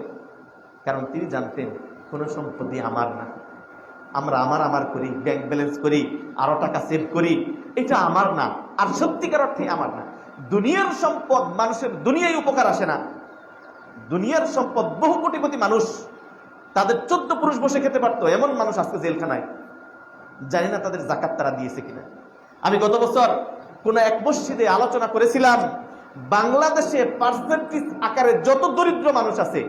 কারণ তিনি জানতেন কোন সম্পত্তি আমার না, আমরা আমার করি, ব্যাংক ব্যালেন্স করি, আরো টাকা সেভ করি, এটা আমার না, আর সত্যিকার অর্থে আমার না। দুনিয়ার সম্পদ মানুষের দুনিয়ায় উপকার আসে না। দুনিয়ার সম্পদ বহু কোটিপতি মানুষ, তাদের 14 পুরুষ বসে খেতে পারতো এমন মানুষ আজকে জেলখানায়। জানি না তাদের জাকাত তারা দিয়েছে কিনা। আমি গত বছর কোন এক মসজিদে আলোচনা করেছিলাম, বাংলাদেশে পার্সেন্টেজ আকারে যত দরিদ্র মানুষ আছে,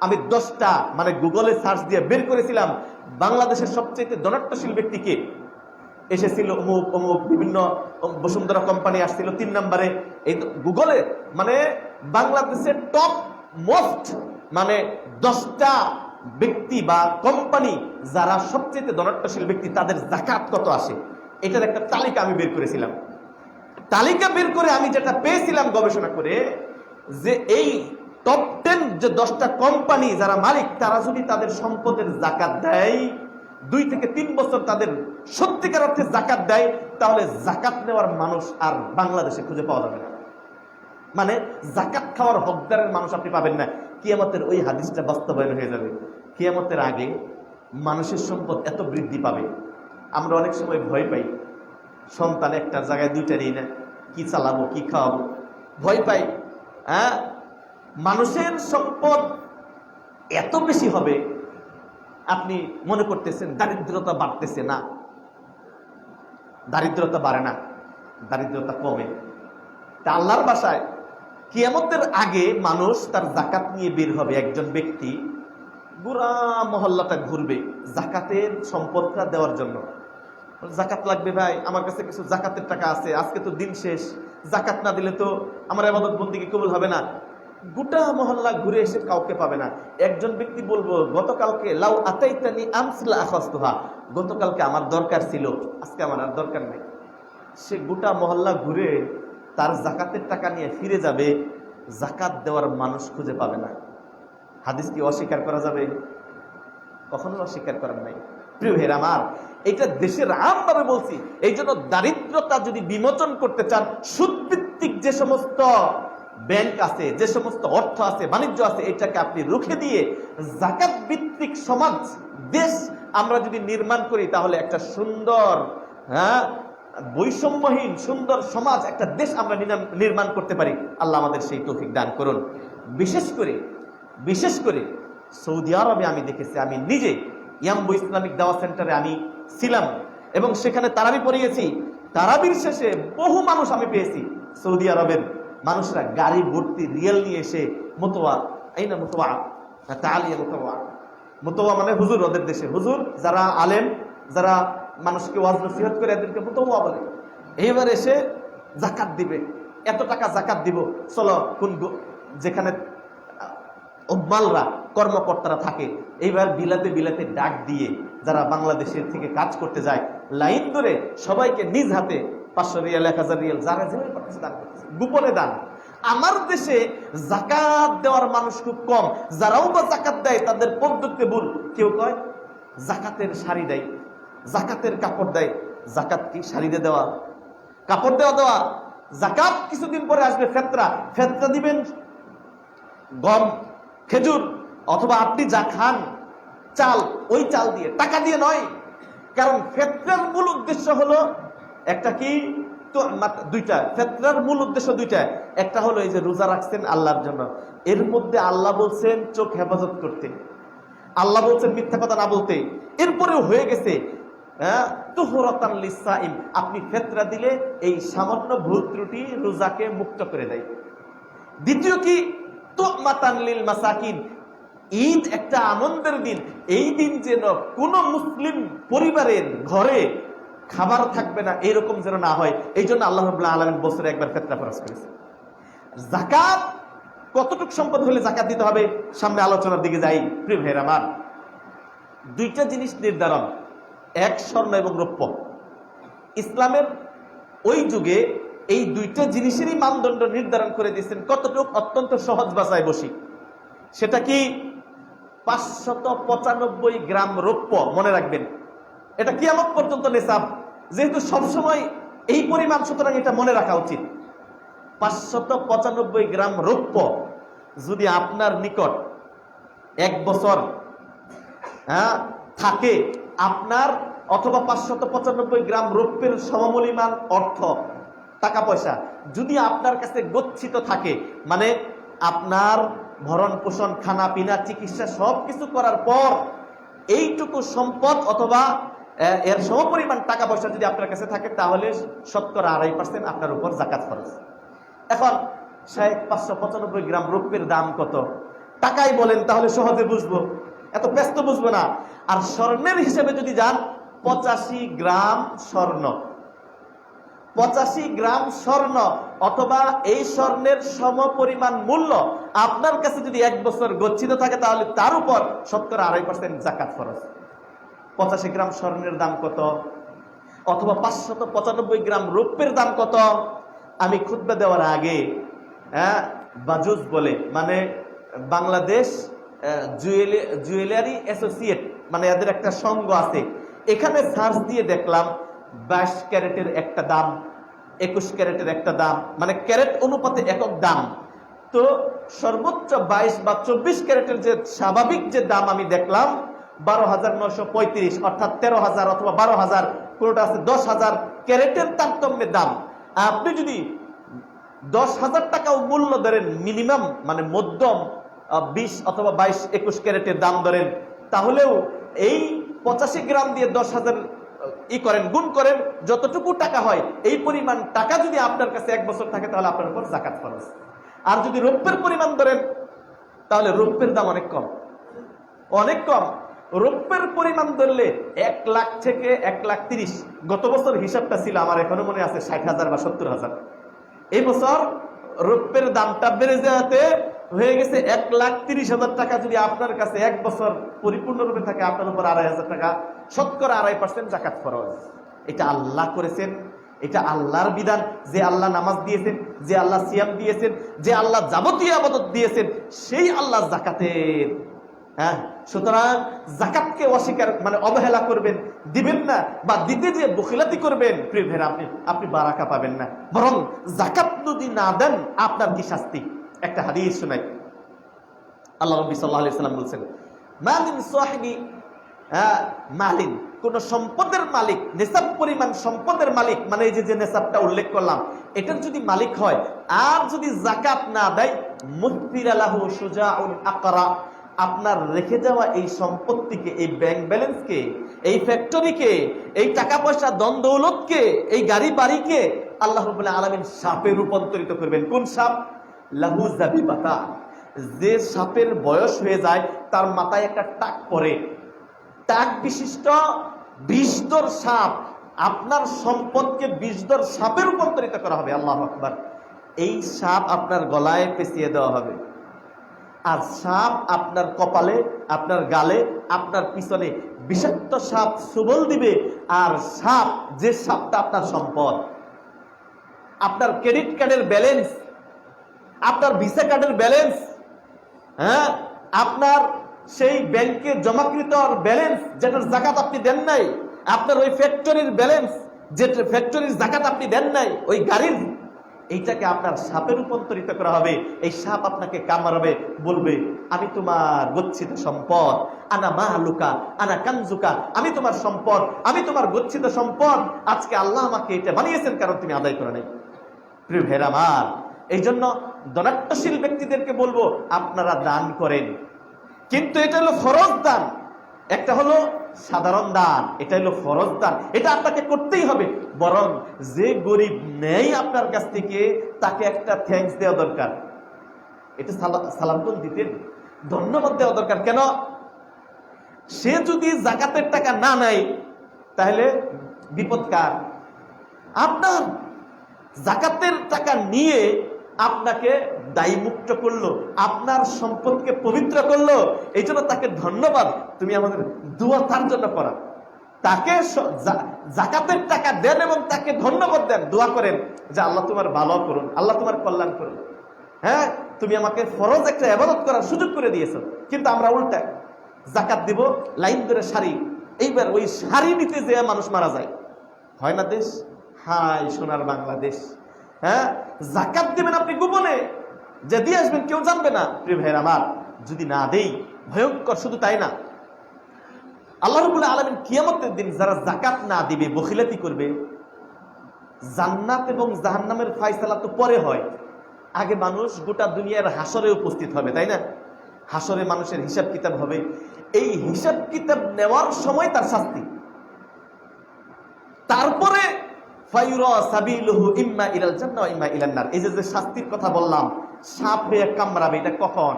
আমি 10টা মানে গুগলে সার্চ দিয়ে বের করেছিলাম বাংলাদেশের সবচেয়ে ধনাঢ্যশীল ব্যক্তিকে। এসেছিল অমুক অমুক, বিভিন্ন বসুন্ধরা কোম্পানি আসছিল 3 নম্বরে। এই গুগলে মানে বাংলাদেশের টপ মোস্ট মানে 10টা ব্যক্তি বা কোম্পানি যারা সবচেয়ে ধনাঢ্যশীল ব্যক্তি, তাদের যাকাত কত আসে, এটার একটা তালিকা আমি বের করেছিলাম। তালিকা বের করে আমি যেটা পেয়েছিলাম গবেষণা করে, যে এই টপ 10 যে 10টা কোম্পানি যারা মালিক, তারা যদি তাদের সম্পদের যাকাত দেয়, 2 থেকে 3 বছর তাদের সত্যিকার অর্থে যাকাত দেয়, তাহলে যাকাত নেওয়ার মানুষ আর বাংলাদেশে খুঁজে পাওয়া যাবে না। মানে যাকাত খাওয়ার হকদারের মানুষ আপনি পাবেন না। কিয়ামতের ওই হাদিসটা বাস্তবায়ন হয়ে যাবে। কিয়ামতের আগে মানুষের সম্পদ এত বৃদ্ধি পাবে, আমরা অনেক সময় ভয় পাই। সন্তান একটা জায়গায় 2টা নেই না, কি চালাবো, কি খাওয়াবো, ভয় পাই। হ্যাঁ, মানুষের সম্পদ এত বেশি হবে, আপনি মনে করতেছেন দারিদ্রতা বাড়তেছে। না, দারিদ্রতা বাড়ে না, দারিদ্রতা কমে। তা আল্লাহর বাসায় কিয়ামতের আগে মানুষ তার যাকাত নিয়ে বের হবে। একজন ব্যক্তি পুরা মহল্লাটা ঘুরবে যাকাতের সম্পদটা দেওয়ার জন্য। যাকাত লাগবে ভাই, আমার কাছে কিছু যাকাতের টাকা আছে, আজকে তো দিন শেষ, যাকাত না দিলে তো আমার ইবাদত বন্দেগী কবুল হবে না। গোটা মহল্লা ঘুরে এসে কাউকে পাবে না। একজন ব্যক্তি বলবো গতকালকে লাউ আতাইতানি আমসলা আখাসতুহা, গতকালকে আমার দরকার ছিল, আজকে আমার আর দরকার নেই। সে গোটা মহল্লা ঘুরে তার যাকাতের টাকা নিয়ে ফিরে যাবে, যাকাত দেওয়ার মানুষ খুঁজে পাবে না। হাদিস কি অস্বীকার করা যাবে? কখনো অস্বীকার করার নাই। প্রিয় ভাইরা আমার, এটা দেশের আমভাবে বলছি। এই জন্য দারিদ্রতা যদি বিমোচন করতে চান, সুদভিত্তিক যে সমস্ত ব্যাংক আছে, যে সমস্ত অর্থ আছে, বাণিজ্য আছে, এটাকে আপনি রুখে দিয়ে যাকাত ভিত্তিক সমাজ, দেশ আমরা যদি নির্মাণ করি, তাহলে একটা সুন্দর, হ্যাঁ, বৈষম্যহীন সুন্দর সমাজ, একটা দেশ আমরা নির্মাণ করতে পারি। আল্লাহ আমাদের সেই তৌফিক দান করুন। বিশেষ করে সৌদি আরবে আমি দেখেছি, আমি নিজে ইয়াম্বু ইসলামিক দাওয়া সেন্টারে আমি ছিলাম এবং সেখানে তারাবি পড়িয়েছি। তারাবির শেষে বহু মানুষ আমি পেয়েছি, সৌদি আরবের মানুষরা গাড়ি ভর্তি রিয়েল নিয়ে এসে মোতোয়া, এই না মোতোয়া, তালিয়া মোতোয়া, মোতোয়া মানে হুজুর, ওদের দেশে হুজুর যারা আলেম, যারা মানুষকে ওয়াজ নসিহত করে, এদেরকে মোতোয়া বলে। এইবার এসে যাকাত দিবে, এত টাকা যাকাত দিব, চলো কোন যেখানে উম্মালরা কর্মকর্তারা থাকে, এইবার বিলাতে ডাক দিয়ে যারা বাংলাদেশের থেকে কাজ করতে যায়, লাইন ধরে সবাইকে নিজ হাতে 500 রিয়াল, 1000 রিয়াল, যারা যেভাবে পারতেছে দান করতেছে, গোপনে দান। আমার দেশে যাকাত দেওয়ার মানুষ খুব কম। যারাও বা যাকাত দেয় তাদের পদ্ধতিতে ভুল। কেউ কয় যাকাতের শাড়ি দেয়, যাকাতের কাপড় দেয়। যাকাত কি শাড়িতে দেওয়া, কাপড় দেওয়া? যাকাত কিছুদিন পরে আসবে ফেতরা। ফেতরা দিবেন গম, খেজুর, অথবা আপনি যা খান চাল, ওই চাল দিয়ে, টাকা দিয়ে নয়। কারণ ফেতরার মূল উদ্দেশ্য হলো একটা কি, তো 2টা ফেতরার মূল উদ্দেশ্য 2টা। একটা হলো এই যে রোজা রাখছেন আল্লাহর জন্য, এর মধ্যে আল্লাহ বলছেন চোখ হেফাজত করতে, আল্লাহ বলছেন মিথ্যা কথা না বলতে। এরপরেও হয়ে গেছে তুহরাতান লিসাইম, আপনি ফেতরা দিলে এই সামান্য ভুল ত্রুটি রোজাকে মুক্ত করে দেয়। দ্বিতীয় কি, তুমাতান লিল মাসাকিন, ঈদ একটা আনন্দের দিন। এই দিন যেন কোন মুসলিম পরিবারের ঘরে খাবার থাকবে না, এরকম যেন না হয়। এই জন্য আল্লাহ রাব্বুল আলামিন বছরে একবার ফিতরা ফরজ করেছে। যাকাত কতটুকু সম্পদ হলে যাকাত দিতে হবে, সামনে আলোচনার দিকে যাই। প্রিয় ভাইরা আমার, 2টা জিনিস নির্ধারণ, এক স্বর্ণ এবং রৌপ্য। ইসলামের ওই যুগে এই দুইটা জিনিসেরই মানদণ্ড নির্ধারণ করে দিয়েছেন। কতটুকু? অত্যন্ত সহজ ভাষায় বসি, সেটা কি 595 গ্রাম রৌপ্য। মনে রাখবেন, এটা কিয়ামত পর্যন্ত নিসাব, যেহেতু সবসময় এই পরিমাণ, সুতরাং এটা মনে রাখা উচিত। 595 গ্রাম রৌপ্য যদি আপনার নিকট 1 বছর থাকে আপনার, অথবা 595 গ্রাম রৌপ্যের সমপরিমাণ অর্থ, টাকা পয়সা যদি আপনার কাছে গচ্ছিত থাকে, মানে আপনার ভরণ পোষণ, খানা পিনা, চিকিৎসা সবকিছু করার পর এইটুকু সম্পদ অথবা এর সমপরিমাণ টাকা পয়সা যদি আপনার কাছে থাকে, তাহলে 2.5% আপনার উপর যাকাত ফরজ। এখন 595 গ্রাম রৌপ্যের দাম কত? টাকাই বলেন, তাহলে সহজে বুঝবো, এত ব্যস্ত বুঝবো না। আর স্বর্ণের হিসেবে যদি যান, 85 গ্রাম স্বর্ণ, 85 গ্রাম স্বর্ণ অথবা এই স্বর্ণের সমপরিমাণ মূল্য আপনার কাছে যদি 1 বছর গচ্ছিত থাকে, তাহলে তার উপর 2.5% যাকাত ফরজ। 85 গ্রাম স্বর্ণের দাম কত? অথবা 595 গ্রাম রৌপ্যের দাম কত? আমি খুতবা দেওয়ার আগে বাজুজ বলে, মানে বাংলাদেশ জুয়েলারি অ্যাসোসিয়েট, মানে এদের একটা সংঘ আছে, এখানে সার্চ দিয়ে দেখলাম 22 ক্যারেটের একটা দাম, 21 ক্যারেটের একটা দাম, মানে ক্যারেট অনুপাতে একক দাম। তো সর্বোচ্চ 22 বা 24 ক্যারেটের যে স্বাভাবিক যে দাম আমি দেখলাম 12,935, অর্থাৎ 13,000 অথবা 12,000, কোনটা আছে 10,000 ক্যারেটের তারতম্যের দাম। আপনি যদি 10,000 টাকাও মূল্য ধরেন মিনিমাম, মানে মধ্যম 20 অথবা 22-21 ক্যারেটের দাম ধরেন, তাহলেও এই 85 গ্রাম দিয়ে 10,000 করেন, গুণ করেন, যতটুকু টাকা হয় এই পরিমাণ টাকা যদি আপনার কাছে 1 বছর থাকে, তাহলে আপনার উপর যাকাত ফরজ। আর যদি রৌপ্যের পরিমাণ ধরেন, তাহলে রৌপ্যের দাম অনেক কম, অনেক কম। রৌপ্যের পরিমাণ ধরলে 1 লাখ থেকে 1,30,000, গত বছর হিসাবটা ছিল আমার এখনো মনে আছে 60,000 বা 70,000। এই বছর রৌপ্যের দামটা বেড়ে যাওয়াতে হয়ে গেছে 1,30,000 টাকা। যদি আপনার কাছে 1 বছর পরিপূর্ণরূপে থাকে, আপনার উপর 2,500 টাকা, 2.5% যাকাত ফরজ। এটা আল্লাহ করেছেন, এটা আল্লাহর বিধান। যে আল্লাহ নামাজ দিয়েছেন, যে আল্লাহ সিয়াম দিয়েছেন, যে আল্লাহ যাবতীয় ইবাদত দিয়েছেন, সেই আল্লাহ যাকাতের। সুতরাং যাকাতকে অস্বীকার, মানে অবহেলা করবেন, দিবেন না, বা দিতে যে বখিলাতি করবেন, প্রিয় ভাইরা, আপনি বারাকা পাবেন না। বরং যাকাত যদি না দেন, আপনার কি শাস্তি? একটা হাদিস শোনাই। আল্লাহ নবী সাল্লাল্লাহু আলাইহি ওয়াসাল্লাম বলেছেন, মালিন সাহিবি মালিন, কোন সম্পদের মালিক, নেসাব পরিমাণ সম্পদের মালিক, মানে এই যে নেসাবটা উল্লেখ করলাম, এটার যদি মালিক হয় আর যদি যাকাত না দেয়, মুহতিরা লাহু শুজাউল আকরা, আপনার রেখে যাওয়া এই সম্পত্তিকে, এই ব্যাংক ব্যালেন্সকে, এই ফ্যাক্টরিকে, এই টাকা পয়সা ধন দৌলতকে, এই গাড়ি বাড়িকে আল্লাহ রাব্বুল আলামিন সাপে রূপান্তরিত করবেন। কোন সাপ? লাহু জাবিবাতা, যে সাপের বয়স হয়ে যায়, তার মাথায় একটা টাক পড়ে, টাক বিশিষ্ট বিষধর সাপ, আপনার সম্পদকে বিষধর সাপে রূপান্তরিত করা হবে। আল্লাহু আকবার। এই সাপ আপনার গলায় পেঁচিয়ে দেওয়া হবে, আর সাপ আপনার কপালে, আপনার গালে, আপনার পিছনে বিষাক্ত সাপ সুবল দিবে। আর সাপ, যে সাপটা আপনার সম্পদ, আপনার ক্রেডিট কার্ডের ব্যালেন্স, আপনার ভিসা কার্ডের ব্যালেন্স, আপনার সেই ব্যাংকে জমাকৃত ব্যালেন্স, যেটার যাকাত আপনি দেন নাই, আপনার ওই ফ্যাক্টরির ব্যালেন্স, যে ফ্যাক্টরির যাকাত আপনি দেন নাই, ওই গাড়ির, এইটাকে আপনার সাপে রূপান্তরিত করা হবে। এই সাপ আপনাকে কামড়াবে, বলবে, আমি তোমার গচ্ছিত সম্পদ, আনা মালুকা আনা কানজুকা, আমি তোমার সম্পদ, আমি তোমার গচ্ছিত সম্পদ। আজকে আল্লাহ আমাকে এটা বানিয়েছেন কারণ তুমি আদায় করে নাই। প্রিয় ভাইরা আমার, এই জন্য ধনাট্যশীল ব্যক্তিদেরকে বলবো, আপনারা দান করেন, কিন্তু এটা হলো ফরজ দান। একটা হলো সাধারণ দান, এটা হলো ফরজ দান, এটা আপনাকে করতেই হবে। বরং যে গরিব নেই আপনার কাছ থেকে, তাকে একটা থ্যাঙ্কস দেওয়া দরকার, এটা সালাম দিতেন, ধন্যবাদ দেওয়া দরকার। কেন? সে যদি যাকাতের টাকা না নেয়, তাহলে বিপদ কার? আপনার। যাকাতের টাকা নিয়ে আপনাকে দায়মুক্ত করলো, আপনার সম্পদকে পবিত্র করলো, এই জন্য তাকে ধন্যবাদ। তুমি আমাদের দোয়া তার জন্য করা, তাকে যাকাতের টাকা দেন এবং তাকে ধন্যবাদ দেন, দোয়া করেন যে আল্লাহ তোমার ভালো করুন, আল্লাহ তোমার কল্যাণ করুন। হ্যাঁ, তুমি আমাকে ফরজ একটা ইবাদত করার সুযোগ করে দিয়েছো। কিন্তু আমরা উল্টা, যাকাত দিব, লাইন ধরে সারি, এইবার ওই সারি নিতে যে মানুষ মারা যায়। হয় না দেশ? হাই সোনার বাংলাদেশ। হ্যাঁ, যাকাত দিবেন আপনি গোপনে, যে দিয়ে আসবেন কেউ জানবে না। প্রিয় ভাইয়ের আমার, যদি না দেই ভয়ঙ্কর। শুধু তাই না, আল্লাহ রাব্বুল আলামিন কিয়ামতের দিন যারা যাকাত না দিবে, বখিলাতি করবে, জান্নাত এবং জাহান্নামের ফয়সালা তো পরে হয়, আগে মানুষ গোটা দুনিয়ার হাসরে উপস্থিত হবে, তাই না? হাসরে মানুষের হিসাব কিতাব হবে। এই হিসাব কিতাব নেওয়ার সময় তার শাস্তি, তারপরে ফায়ুরা সাবিলুহু ইম্মা ইলাল জান্নাহ ওয়া ইম্মা ইলান নার। এই যে শাস্তির কথা বললাম, সাপ হয়ে কামড়াবে, এটা কখন?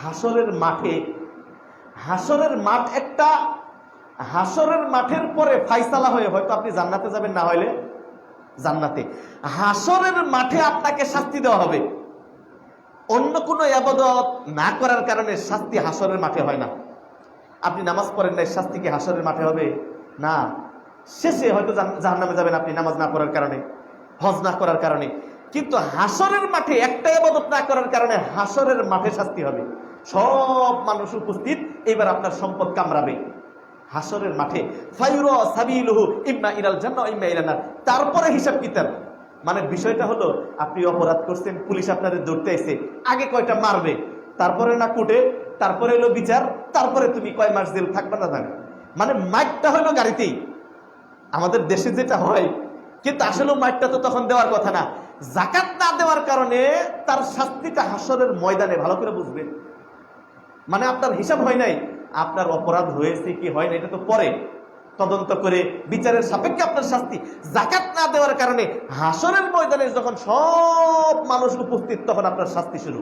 হাসরের মাঠে। হাসরের মাঠ একটা, হাসরের মাঠের পরে ফায়সালা হয়ে হয়তো আপনি জান্নাতে যাবেন, না হইলে জান্নাতে। হাসরের মাঠে আপনাকে শাস্তি দেওয়া হবে। অন্য কোনো ইবাদত না করার কারণে শাস্তি হাসরের মাঠে হয় না। আপনি নামাজ পড়েন না, শাস্তি কি হাসরের মাঠে হবে? না। শেষে হয়তো জাহান্নামে যাবেন আপনি নামাজ না পড়ার কারণে, হজ না করার কারণে। কিন্তু হাসরের মাঠে একটা ইবাদত না করার কারণে হাসরের মাঠে শাস্তি হবে। সব মানুষ উপস্থিত, এবার আপনার সম্পদ কামড়াবে হাসরের মাঠে। ফায়ুরা সাবিলুহু ইম্মা ইলাল জান্নাহ ওয়া ইম্মা ইলান নার। তারপরে হিসাব কিতাব। মানে বিষয়টা হলো, আপনি অপরাধ করছেন, পুলিশ আপনাদের ধরতে এসে আগে কয়টা মারবে, তারপরে না কোর্টে, তারপরে হলো বিচার, তারপরে তুমি কয় মাস জেল থাকবে না জানে। মানে মাইকটা হলো গাড়িতেই, আমাদের দেশে যেটা হয়। কিন্তু আসলে মাইকটা তো তখন দেওয়ার কথা না। যাকাত না দেওয়ার কারণে তার শাস্তিটা হাসরের ময়দানে, ভালো করে বুঝবেন। মানে আপনার হিসাব হয় নাই, আপনার অপরাধ হয়েছে কি হয় না এটা তো পরে তদন্ত করে বিচারের সাপেক্ষে আপনার শাস্তি। যাকাত না দেওয়ার কারণে হাসরের ময়দানে যখন সব মানুষ উপস্থিত, তখন আপনার শাস্তি শুরু,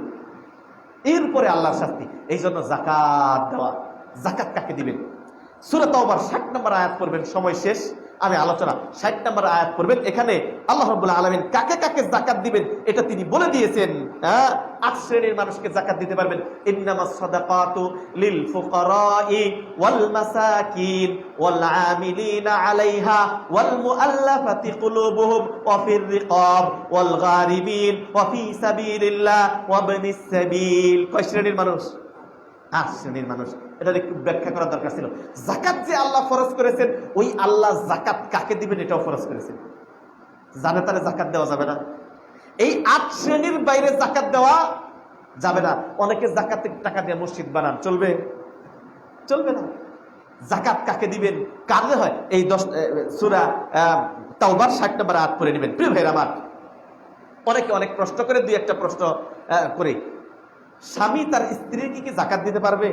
এরপরে আল্লাহর শাস্তি। এই জন্য যাকাত দেওয়া। যাকাত কাকে দিবেন? সূরা তাওবার 60 নম্বর আয়াত পড়বেন, সময় শেষ, আমি আলোচনা। 60 নম্বর আয়াত পড়বেন। এখানে আল্লাহ রাব্বুল আলামিন কাকে কাকে যাকাত দিবেন এটা তিনি বলে দিয়েছেন। 8 শ্রেণীর মানুষকে যাকাত দিতে পারবেন। ইন্নামাস সাদাকাতু লিল ফুকারাই ওয়াল মাসাকিন ওয়াল আমিলিনা আলাইহা ওয়াল মুআল্লাফাতি কুলুবুহুম ওয়া ফির রিকাব ওয়াল গারিবিন ওয়া ফি সাবিলিল্লাহ ওয়া ইবনিস সাবিল। কয় শ্রেণীর মানুষ? 8 শ্রেণীর মানুষ। এটা একটু ব্যাখ্যা করা দরকার ছিল। যাকাত যে আল্লাহ ফরজ করেছেন, ওই আল্লাহ যাকাত কাকে দিবেন এটাও ফরজ করেছেন। জানে তারে যাকাত দেওয়া যাবে না। এই 8 শ্রেণীর বাইরে যাকাত দেওয়া যাবে না। অনেকে যাকাতের টাকা দিয়ে মসজিদ বানান, চলবে? চলবে না। যাকাত কাকে দিবেন, কারে হয়? এই সূরা তাওবার 60 নম্বর আয়াত পড়ে নেবেন। প্রিয় ভাইরা আমার, অনেকে অনেক প্রশ্ন করে, দুই একটা প্রশ্ন করে। স্বামী তার স্ত্রীকে কি যাকাত দিতে পারবে?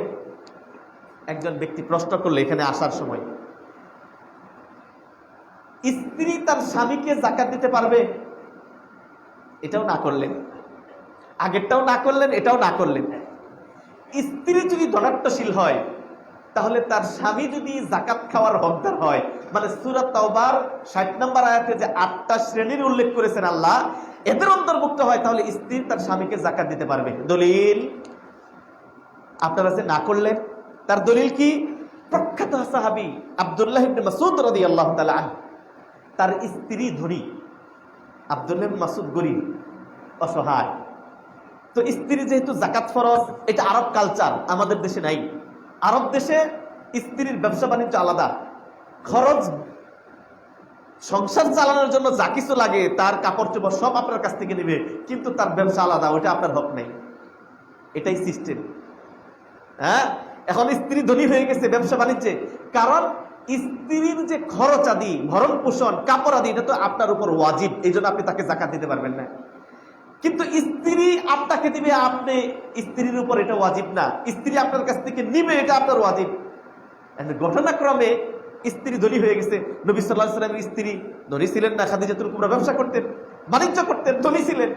একজন ব্যক্তি প্রশ্ন করলে এখানে আসার সময়, স্ত্রী তার স্বামীকে যাকাত দিতে পারবে? এটাও না করলেন, আগেরটাও না করলেন, এটাও না করলেন। স্ত্রী যদি ধনাঢ্যশীল হয়, তাহলে তার স্বামী যদি যাকাত খাওয়ার হকদার হয়, মানে সূরা তাওবার 60 নম্বর আয়াতে যে 8টা শ্রেণীর উল্লেখ করেছেন আল্লাহ, এদের অন্তর্ভুক্ত হয়, তাহলে স্ত্রী তার স্বামীকে যাকাত দিতে পারবে। দলিল আপনারা যে না করলেন, তার দলিল কি? প্রখ্যাত সাহাবী আব্দুল্লাহ ইবনে মাসউদ রাদিয়াল্লাহু তাআলা আনহু, তার স্ত্রী ধনী, আব্দুল্লাহ ইবনে মাসউদ গরীব, অসহায়। তো স্ত্রী যেহেতু যাকাত ফরজ, এটা আরব কালচার, আমাদের দেশে নাই। আরব দেশে স্ত্রীর ব্যবসা বাণিজ্য আলাদা, খরচ, সংসার চালানোর জন্য যা কিছু লাগে, তার কাপড় চোপড় সব আপনার কাছ থেকে নেবে, কিন্তু তার ব্যবসা আলাদা, ওইটা আপনার হক নেই। এটাই সিস্টেম। হ্যাঁ, এখন স্ত্রী ধনী হয়ে গেছে ব্যবসা বাণিজ্যে, কারণ স্ত্রীর যে খরচ আদি, ভরণ পোষণ, কাপড় আদি, এটা তো আপনার উপর ওয়াজিব, এই জন্য আপনি তাকে যাকাত দিতে পারবেন না। কিন্তু স্ত্রী আপনাকে দিবে, আপনি স্ত্রীর উপর এটা ওয়াজিব না। স্ত্রী আপনার কাছ থেকে নিবে, এটা আপনার ওয়াজিব। ঘটনাক্রমে স্ত্রী ধনী হয়ে গেছে। নবী সাল্লাল্লাহু আলাইহি ওয়াসাল্লামের স্ত্রী ধনী ছিলেন না, খাদিজাতুল কুবরা ব্যবসা করতেন, বাণিজ্য করতেন, ধনী ছিলেন।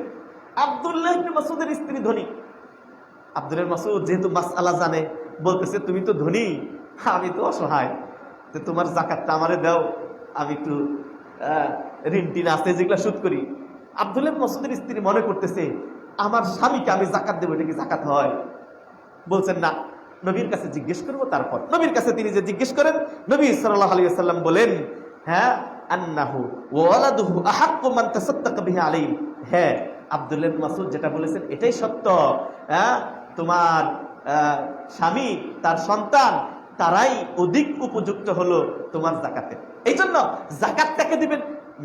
আব্দুল্লাহ ইবনে মাসউদের স্ত্রী ধনী। আব্দুল্লাহ মাসউদ যেহেতু মাসআলা জানে, বলতেছে তুমি তো ধনী, আমি তো অসহায়, তো তোমার যাকাতটা আমারে দাও, আমি একটু ঋণ টিন আছে যেগুলা সুদ করি। আব্দুল্লাহ মাসউদের স্ত্রী মনে করতেছে, আমার স্বামীকে আমি যাকাত দেবো, এটা কি যাকাত হয়? বলছেন না, নবীর কাছে জিজ্ঞেস করবো তারপর। নবীর কাছে তিনি যে জিজ্ঞেস করেন, নবী সাল্লাল্লাহু আলাইহি ওয়াসাল্লাম বলেন, হ্যাঁ আন্নাহু ওয়ালাদুহু আহাক্কু মান তাসাদ্দাকা বিহি আলাইহি, হ্যাঁ আব্দুল্লাহ ইবনে মাসউদ যেটা বলেছেন এটাই সত্য। হ্যাঁ, তোমার স্বামী, তার সন্তান, তারাই অধিক উপযুক্ত হলো তোমার জাকাতে। এই জন্য জাকাতটাকে দিবেন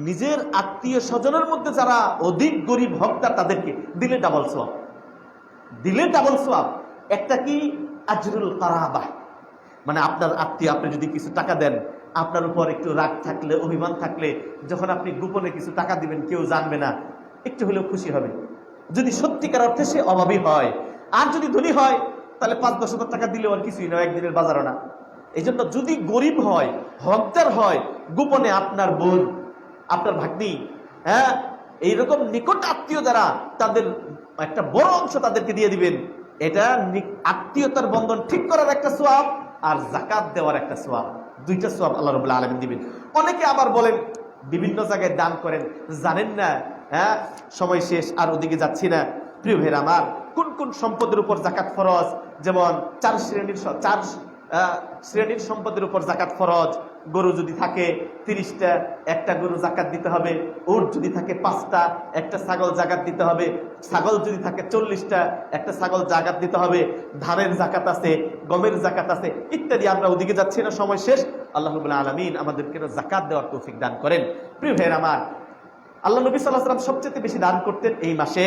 নিজের আত্মীয় স্বজনের মধ্যে যারা অধিক গরিব হকটা, তাদেরকে দিলে ডাবল সওয়াব, দিলে ডাবল সওয়াব। একটা কি আজরুল কারাবাহ, মানে আপনার আত্মীয় আপনি যদি কিছু টাকা দেন, আপনার উপর একটু রাগ থাকলে, অভিমান থাকলে, যখন আপনি গোপনে কিছু টাকা দিবেন কেউ জানবে না, একটু হলেও খুশি হবে। যদি সত্যিকার অর্থে সে অভাবী হয়, আর যদি ধনী হয় তাহলে ৫-১০ হাজার টাকা দিলেও আর কিছুই না, একদিনের বাজারও না। এই জন্য যদি গরিব হয়, হকদার হয়, গোপনে আপনার বোন, আপনার ভাগ্নি, হ্যাঁ এইরকম নিকট আত্মীয় যারা, তাদের একটা বড় অংশ তাদেরকে দিয়ে দিবেন। এটা আত্মীয়তার বন্ধন ঠিক করার একটা সওয়াব, আর জাকাত দেওয়ার একটা সওয়াব, দুইটা সওয়াব আল্লাহ রাব্বুল আলামিন দিবেন। অনেকে আবার বলেন বিভিন্ন জায়গায় দান করেন, জানেন না। হ্যাঁ, সময় শেষ, আর ওদিকে যাচ্ছি না। প্রিয় ভাইরা আমার, কোন কোন সম্পদের উপর জাকাত ফরজ? যেমন 4 শ্রেণীর সম্পদের উপর জাকাত ফরজ। গরু যদি থাকে 30টা, একটা গরু জাকাত দিতে হবে। উট যদি থাকে 5টা, একটা ছাগল জাকাত দিতে হবে। ছাগল যদি থাকে 40টা, একটা ছাগল জাকাত দিতে হবে। ধানের জাকাত আছে, গমের জাকাত আছে, ইত্যাদি। আমরা ওদিকে যাচ্ছি না, সময় শেষ। আল্লাহ রাব্বুল আলামিন আমাদেরকে জাকাত দেওয়ার তৌফিক দান করেন। প্রিয় ভাইরা আমার, আল্লাহ নবী সাল্লাল্লাহু আলাইহি ওয়াসাল্লাম সবচেয়ে বেশি দান করতেন এই মাসে,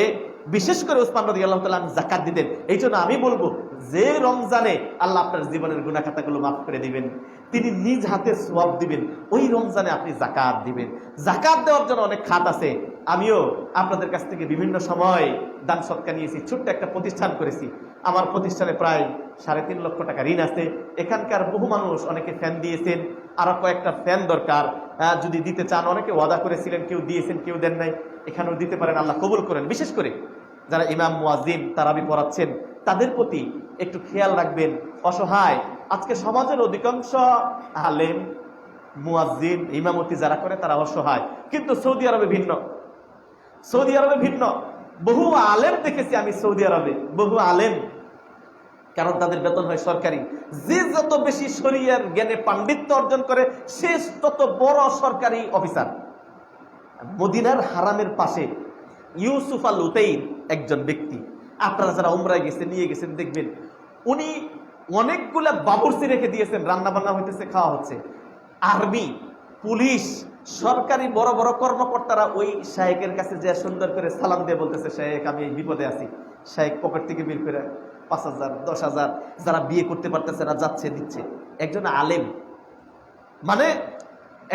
বিশেষ করে ওসমান রাদিয়াল্লাহু তাআলা যাকাত দিতেন। এই জন্য আমি বলবো, যে রমজানে আল্লাহ আপনার জীবনের গুনাহ খাতাগুলো মাফ করে দিবেন, তিনি নিজ হাতে সওয়াব দিবেন, ওই রমজানে আপনি যাকাত দিবেন। যাকাত দেওয়ার জন্য অনেক খাত আছে। আমিও আপনাদের কাছ থেকে বিভিন্ন সময় দান সদকা নিয়েছি, ছোট্ট একটা প্রতিষ্ঠান করেছি। আমার প্রতিষ্ঠানে প্রায় 3.5 লক্ষ টাকা ঋণ আছে। এখানকার বহু মানুষ অনেকে ফ্যান দিয়েছেন, আরো কয়েকটা ফ্যান দরকার, যদি দিতে চান। অনেকে ওয়াদা করেছিলেন, কেউ দিয়েছেন, কেউ দেন নাই। এখানেও দিতে পারেন, আল্লাহ কবুল করেন। বিশেষ করে যারা ইমাম মুয়াজ্জিন তারাবি পড়াচ্ছেন, তাদের প্রতি একটু খেয়াল রাখবেন। অসহায়, আজকে সমাজের অধিকাংশ আলেম, মুয়াজ্জিন, ইমামতি যারা করে তারা অসহায়। কিন্তু সৌদি আরবে ভিন্ন, সৌদি আরবে ভিন্ন। বহু আলেম দেখেছি আমি সৌদি আরবে, বহু আলেম, কারণ তাদের বেতন হয় সরকারি। যে যত বেশি শরিয়ার জ্ঞানে পাণ্ডিত্য অর্জন করে, সে তত বড় সরকারি অফিসার। মদিনার হারামের পাশে ইউসুফ আল উতাইর একজন ব্যক্তি, আপনারা যারা উমরায় গেছেন, নিয়ে গেছেন, দেখবেন উনি অনেকগুলা বাবুর্চি রেখে দিয়েছেন, রান্না বান্না হইতেছে, খাওয়া হচ্ছে। আর্মি, পুলিশ, সরকারি বড় বড় কর্মকর্তারা ওই শায়েকের কাছে যে সুন্দর করে সালাম দিয়ে বলতেছে, শায়েক আমি এই বিপদে আছি। শায়েক পকেট থেকে বের করে 5,000, 10,000, যারা বিয়ে করতে পারতেছে না যাচ্ছে, দিচ্ছে। একজন আলেম মানে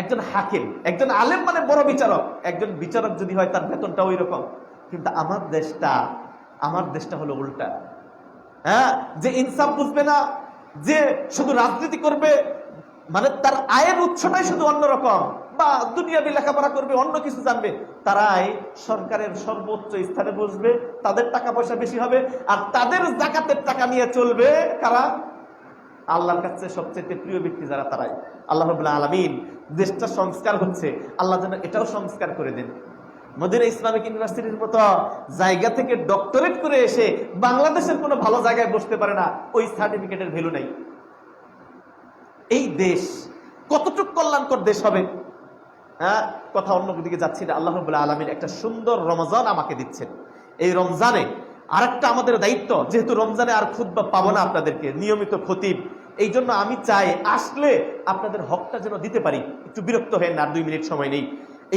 একজন হাকিম, একজন আলেম মানে বড় বিচারক। একজন বিচারক যদি হয়, তার বেতনটা ওই রকম। কিন্তু আমার দেশটা হলো উল্টা। হ্যাঁ, যে ইনসাফ বুঝবে না, যে শুধু রাজনীতি করবে, মানে তার আয়ের উৎসটাই শুধু অন্যরকম, বা দুনিয়াবি লেখাপড়া করবে, অন্য কিছু জানবে, তারাই সরকারের সর্বোচ্চ স্থানে বসবে, তাদের টাকা পয়সা বেশি হবে, আর তাদের যাকাতের টাকা নিয়ে চলবে কারা? আল্লাহর কাছে সবচেয়ে প্রিয় ব্যক্তি যারা, তারাই। আল্লাহ রাব্বুল আলামিন, দেশটা সংস্কার হচ্ছে, আল্লাহ যেন এটাও সংস্কার করে দেন। মদিনা ইসলামিক ইউনিভার্সিটির মতো জায়গা থেকে ডক্টরেট করে এসে বাংলাদেশের কোনো ভালো জায়গায় বসতে পারে না, ওই সার্টিফিকেটের ভ্যালু নাই। এই দেশ কতটুকু কল্যাণকর দেশ হবে। হ্যাঁ, কথা অন্যদিকে যাচ্ছি না। আল্লাহ রাব্বুল আলামিন একটা সুন্দর রমজান আমাকে দিচ্ছেন। এই রমজানে আরেকটা আমাদের দায়িত্ব, যেহেতু রমজানে আর খুতবা পাবো না আপনাদেরকে, নিয়মিত খতিব, এই জন্য আমি চাই আসলে আপনাদের হকটা যেন দিতে পারি। একটু বিরক্ত হয়ে না, 2 মিনিট সময় নেই।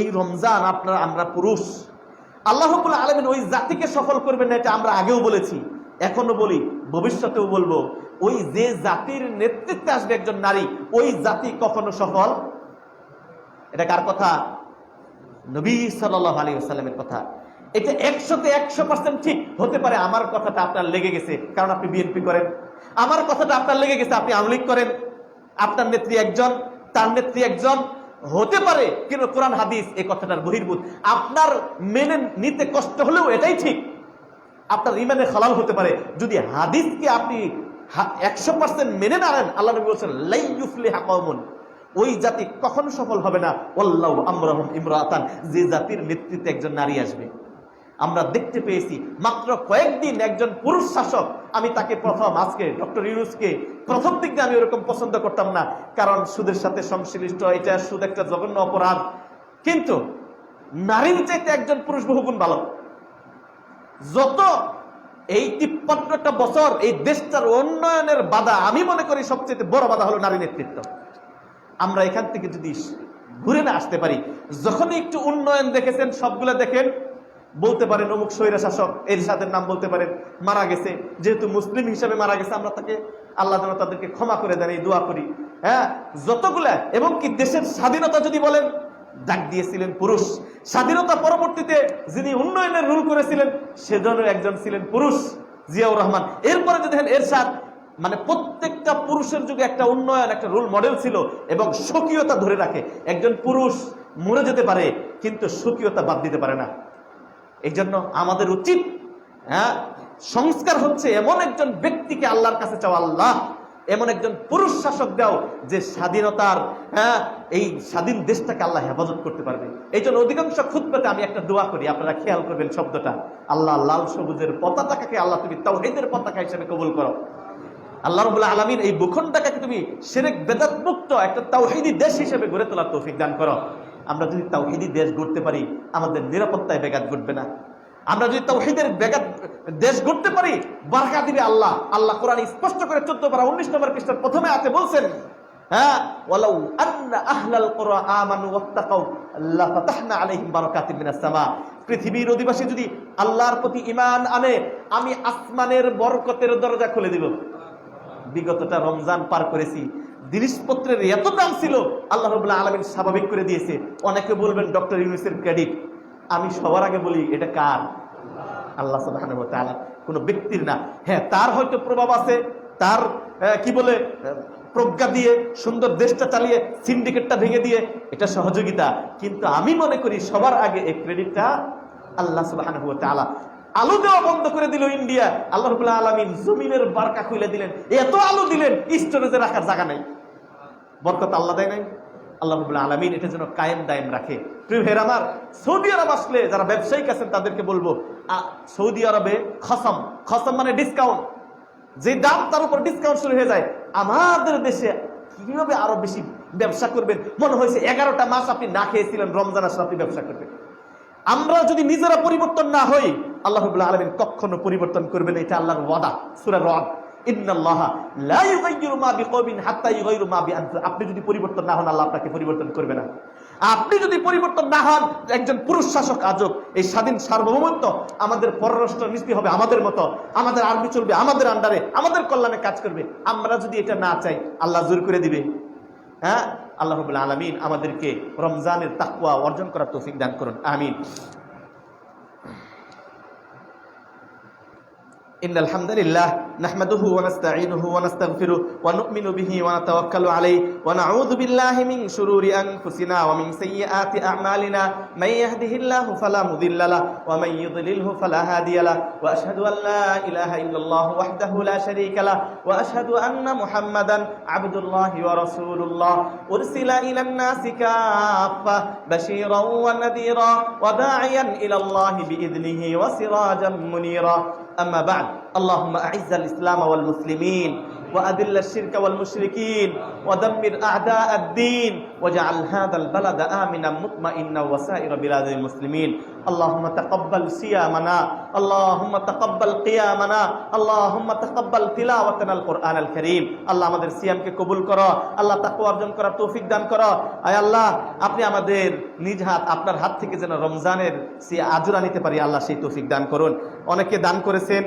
এই রমজান আমরা পুরুষ, আল্লাহ রাব্বুল আলামিন ওই জাতিকে সফল করবেন না, এটা আমরা আগেও বলেছি, এখনো বলি, ভবিষ্যতেও বলবো। ওই যে জাতির নেতৃত্বে আসবে একজন নারী, ওই জাতি কখনো সফল। এটা কার কথা? নবী সাল্লাল্লাহু আলাইহি ওয়াসাল্লামের কথা। এটা 100-তে 100% ঠিক হতে পারে। আমার কথাটা আপনার লেগে গেছে, কারণ আপনি বিএনপি করেন। আমার কথাটা আপনার লেগে গেছে, আপনি আওয়ামী লীগ করেন। আপনার নেত্রী একজন, তার নেত্রী একজন, হতে পারে। কিন্তু কোরআন হাদিস এই কথাটার বহির্ভূত। আপনার মেনে নিতে কষ্ট হলেও এটাই ঠিক। আপনার ইমানে খলাল হতে পারে যদি হাদিসকে আপনি 100% মেনে না নেন। আল্লাহ নবী বলেছেন, লা ইউফলিহু কওমুন, ওই জাতি কখনো সফল হবে না, ওয়াল্লাহু আমরাহুম ইমরাতান, যে জাতির নেতৃত্বে একজন নারী আসবে। আমরা দেখতে পেয়েছি মাত্র কয়েকদিন একজন পুরুষ শাসক, আমি তাকে প্রথম আজকে ডক্টর ইউনূসকে প্রথম দিক দিয়ে আমি ওরকম পছন্দ করতাম না, কারণ সুদের সাথে সংশ্লিষ্ট, এটা সুদ একটা জঘন্য অপরাধ, কিন্তু নারীর চাইতে একজন পুরুষ বহুগুণ ভালো। যত এই 53টা বছর এই দেশটার উন্নয়নের বাধা, আমি মনে করি সবচেয়ে বড় বাধা হলো নারী নেতৃত্ব। আমরা এখান থেকে যদি ঘুরে না আসতে পারি, যখনই একটু উন্নয়ন দেখেছেন সবগুলো দেখেন, বলতে পারেন অমুক স্বৈরা শাসক এরশাদের নাম বলতে পারেন, মারা গেছে, যেহেতু মুসলিম হিসেবে মারা গেছে, আমরা তাকে আল্লাহ যেন তাদেরকে ক্ষমা করে দেন এই দোয়া করি। হ্যাঁ, যতগুলা, এবং কি দেশের স্বাধীনতা যদি বলেন, ডাক দিয়েছিলেন পুরুষ। স্বাধীনতা পরবর্তীতে যিনি উন্নয়নের রুল করেছিলেন সেজন্য একজন ছিলেন পুরুষ, জিয়াউর রহমান। এরপরে যদি দেখেন এরশাদ, মানে প্রত্যেকটা পুরুষের যুগে একটা উন্নয়ন, একটা রোল মডেল ছিল এবং স্বকীয়তা ধরে রাখে। একজন পুরুষ মরে যেতে পারে কিন্তু স্বকীয়তা বাদ দিতে পারে না। এই জন্য আমাদের উচিত, সংস্কার হচ্ছে এমন একজন ব্যক্তিকে আল্লাহর কাছে চাও, আল্লাহ এমন একজন পুরুষ শাসক দাও যে স্বাধীনতার, এই স্বাধীন দেশটাকে আল্লাহ হেফাজত করতে পারবে। এই জন্য অধিকাংশ খুতবাতে আমি একটা দোয়া করি, আপনারা খেয়াল করবেন শব্দটা, আল্লাহ লাল সবুজের পতাকাকে আল্লাহ তুমি তাওহীদের পতাকা হিসেবে কবুল করো। আল্লাহ রাব্বুল আলামিন এই ভূখণ্ডটাকে তুমি শিরক বেদাত মুক্ত একটা তাওহীদি দেশ হিসেবে গড়ে তোলার তৌফিক দান করো। আমরা যদি তাওহীদি দেশ গড়তে পারি, আমাদের নিরাপত্তায় ব্যাঘাত ঘটবে না। আমরা যদি তাওহীদের দেশ গড়তে পারি, বারাকা দিবে আল্লাহ। আল্লাহ কোরআনে স্পষ্ট করে 14 পারা 19 নম্বর পৃষ্ঠার প্রথমে আয়াতে বলছেন, ওয়ালাউ আন্না আহলাল কুরআ আমানু ওয়াত্তাকাউ লাফাতাহনা আলাইহিম বারাকাতিন মিনাস সামা। পৃথিবীর অধিবাসী যদি আল্লাহর প্রতি ঈমান আনে, আমি আসমানের বরকতের দরজা খুলে দিব। বিগতটা রমজান পার করেছি, জিনিসপত্রের এত দাম ছিল, আল্লাহ রাব্বুল আলামিন স্বাভাবিক করে দিয়েছে। অনেকে বলবেন ডক্টর ইউনূসের ক্রেডিট, আমি সবার আগে বলি এটা কার? আল্লাহ সুবহানাহু ওয়া তাআলা, কোনো ব্যক্তির না। হ্যাঁ, তার হয়তো প্রভাব আছে, তার কি বলে প্রজ্ঞা দিয়ে সুন্দর দেশটা চালিয়ে সিন্ডিকেটটা ভেঙে দিয়ে এটা সহযোগিতা, কিন্তু আমি মনে করি সবার আগে এই ক্রেডিটটা আল্লাহ সুবহানাহু ওয়া তাআলা। আলু দেওয়া বন্ধ করে দিল ইন্ডিয়া, আল্লাহ রাব্বুল আলামিন জমিনের বারকা খুলে দিলেন, এত আলু দিলেন স্টোরেজে রাখার জায়গা নেই। বরকত আল্লাহ দেয় নাই? আল্লাহ রাব্বুল আলামিন এটা যেন কায়েম দায়েম রাখে। প্রিয় ভাইরা আমার, সৌদি আরব আসলে যারা ব্যবসায়িক আছেন তাদেরকে বলবো, সৌদি আরবে খসম, খসম মানে ডিসকাউন্ট, যে দাম তার উপর ডিসকাউন্ট শুরু হয়ে যায়। আমাদের দেশে কিভাবে আরো বেশি ব্যবসা করবেন? মনে হয়েছে 11টা মাস আপনি না খেয়েছিলেন, রমজান আসলে আপনি ব্যবসা করবেন। আমরা যদি নিজেরা পরিবর্তন না হই, আল্লাহ রাব্বুল আলামিন কখনো পরিবর্তন করবেন, এটা আল্লাহর ওয়াদা। সূরা রাদ, ইন্নাল্লাহা লা ইউগাইয়িরু মা বিকওমিন হাত্তা ইউগাইয়িরু মা বিআনফুসিহিম। আপনি যদি পরিবর্তন না হন, আল্লাহ আপনাকে পরিবর্তন করবে না। আপনি যদি পরিবর্তন না হন, একজন পুরুষ শাসক আজব, এই স্বাধীন সার্বভৌমত্ব, আমাদের পররাষ্ট্র নীতি হবে আমাদের মতো, আমাদের আর্মি চলবে আমাদের আন্ডারে, আমাদের কল্যাণে কাজ করবে। আমরা যদি এটা না চাই, আল্লাহ জোর করে দিবে। আল্লাহ রাব্বুল আলামিন আমাদেরকে রমজানের তাকওয়া অর্জন করার তৌফিক দান করুন, আমিন। إن الحمد لله نحمده ونستعينه ونستغفره ونؤمن به ونتوكل عليه ونعوذ بالله من شرور أنفسنا ومن سيئات أعمالنا من يهده الله فلا مضل له ومن يضلله فلا هادي له وأشهد أن لا إله إلا الله وحده لا شريك له وأشهد أن محمدا عبد الله ورسول الله أرسل إلى الناس كافة بشيرا ونذيرا وداعيا إلى الله بإذنه وسراجا منيرا أما بعد اللهم أعز الإسلام والمسلمين وأذل الشرك والمشركين ودمر أعداء الدين واجعل هذا البلد آمنا مطمئنا وسائر بلاد المسلمين اللهم تقبل صيامنا اللهم تقبل قيامنا اللهم تقبل تلاوتنا القرآن الكريم আল্লাহ আমাদের সিয়ামকে কবুল করো, আল্লাহ তাকওয়া অর্জন করার তৌফিক দান করো। আয় আল্লাহ, আপনি আমাদের নিজ হাত, আপনার হাত থেকে যেন রমজানের আজরা নিতে পারি, আল্লাহ সেই তৌফিক দান করুন। অনেকে দান করেছেন,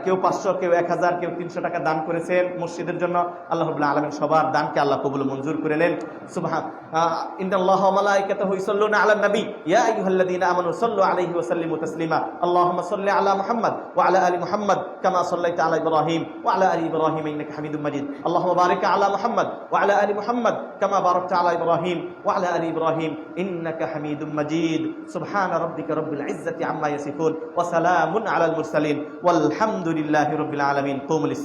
কেউ 500, কেউ 1000, কেউ 300 টাকা দান করেছেন মসজিদের জন্য। আল্লাহ রাব্বুল আলামিন সবার দানকে আল্লাহ কবুল মঞ্জুর করে নেন। সুবহান ইন্নাল্লাহা ওয়া মালাইকাতাহু ইউসাল্লুনা আলান নবী ইয়া আইয়ুহাল্লাযীনা আমানু সাল্লু আলাইহি ওয়া সাল্লিমু তাসলিমা আল্লাহুম্মা সাল্লি আলা মুহাম্মাদ ওয়া আলা আলি মুহাম্মাদ কামা সাল্লাইতা আলা ইব্রাহিম ওয়া আলা আলি ইব্রাহিম ইন্নাকা হামিদুম মাজিদ আল্লাহুম্মা বারিক আলা মুহাম্মাদ ওয়া আলা আলি মুহাম্মাদ কামা বারাকতা আলা ইব্রাহিম ওয়া আলা আলি ইব্রাহিম ইন্নাকা হামিদুম মাজিদ সুবহানা রাব্বিকা রাব্বিল ইজ্জাতি আম্মা ইয়াসিফুন ওয়া সালামুন আলাল মুরসালিন ওয়ালহামদুলিল্লাহি রাব্বিল আলামিন। কুমু লিস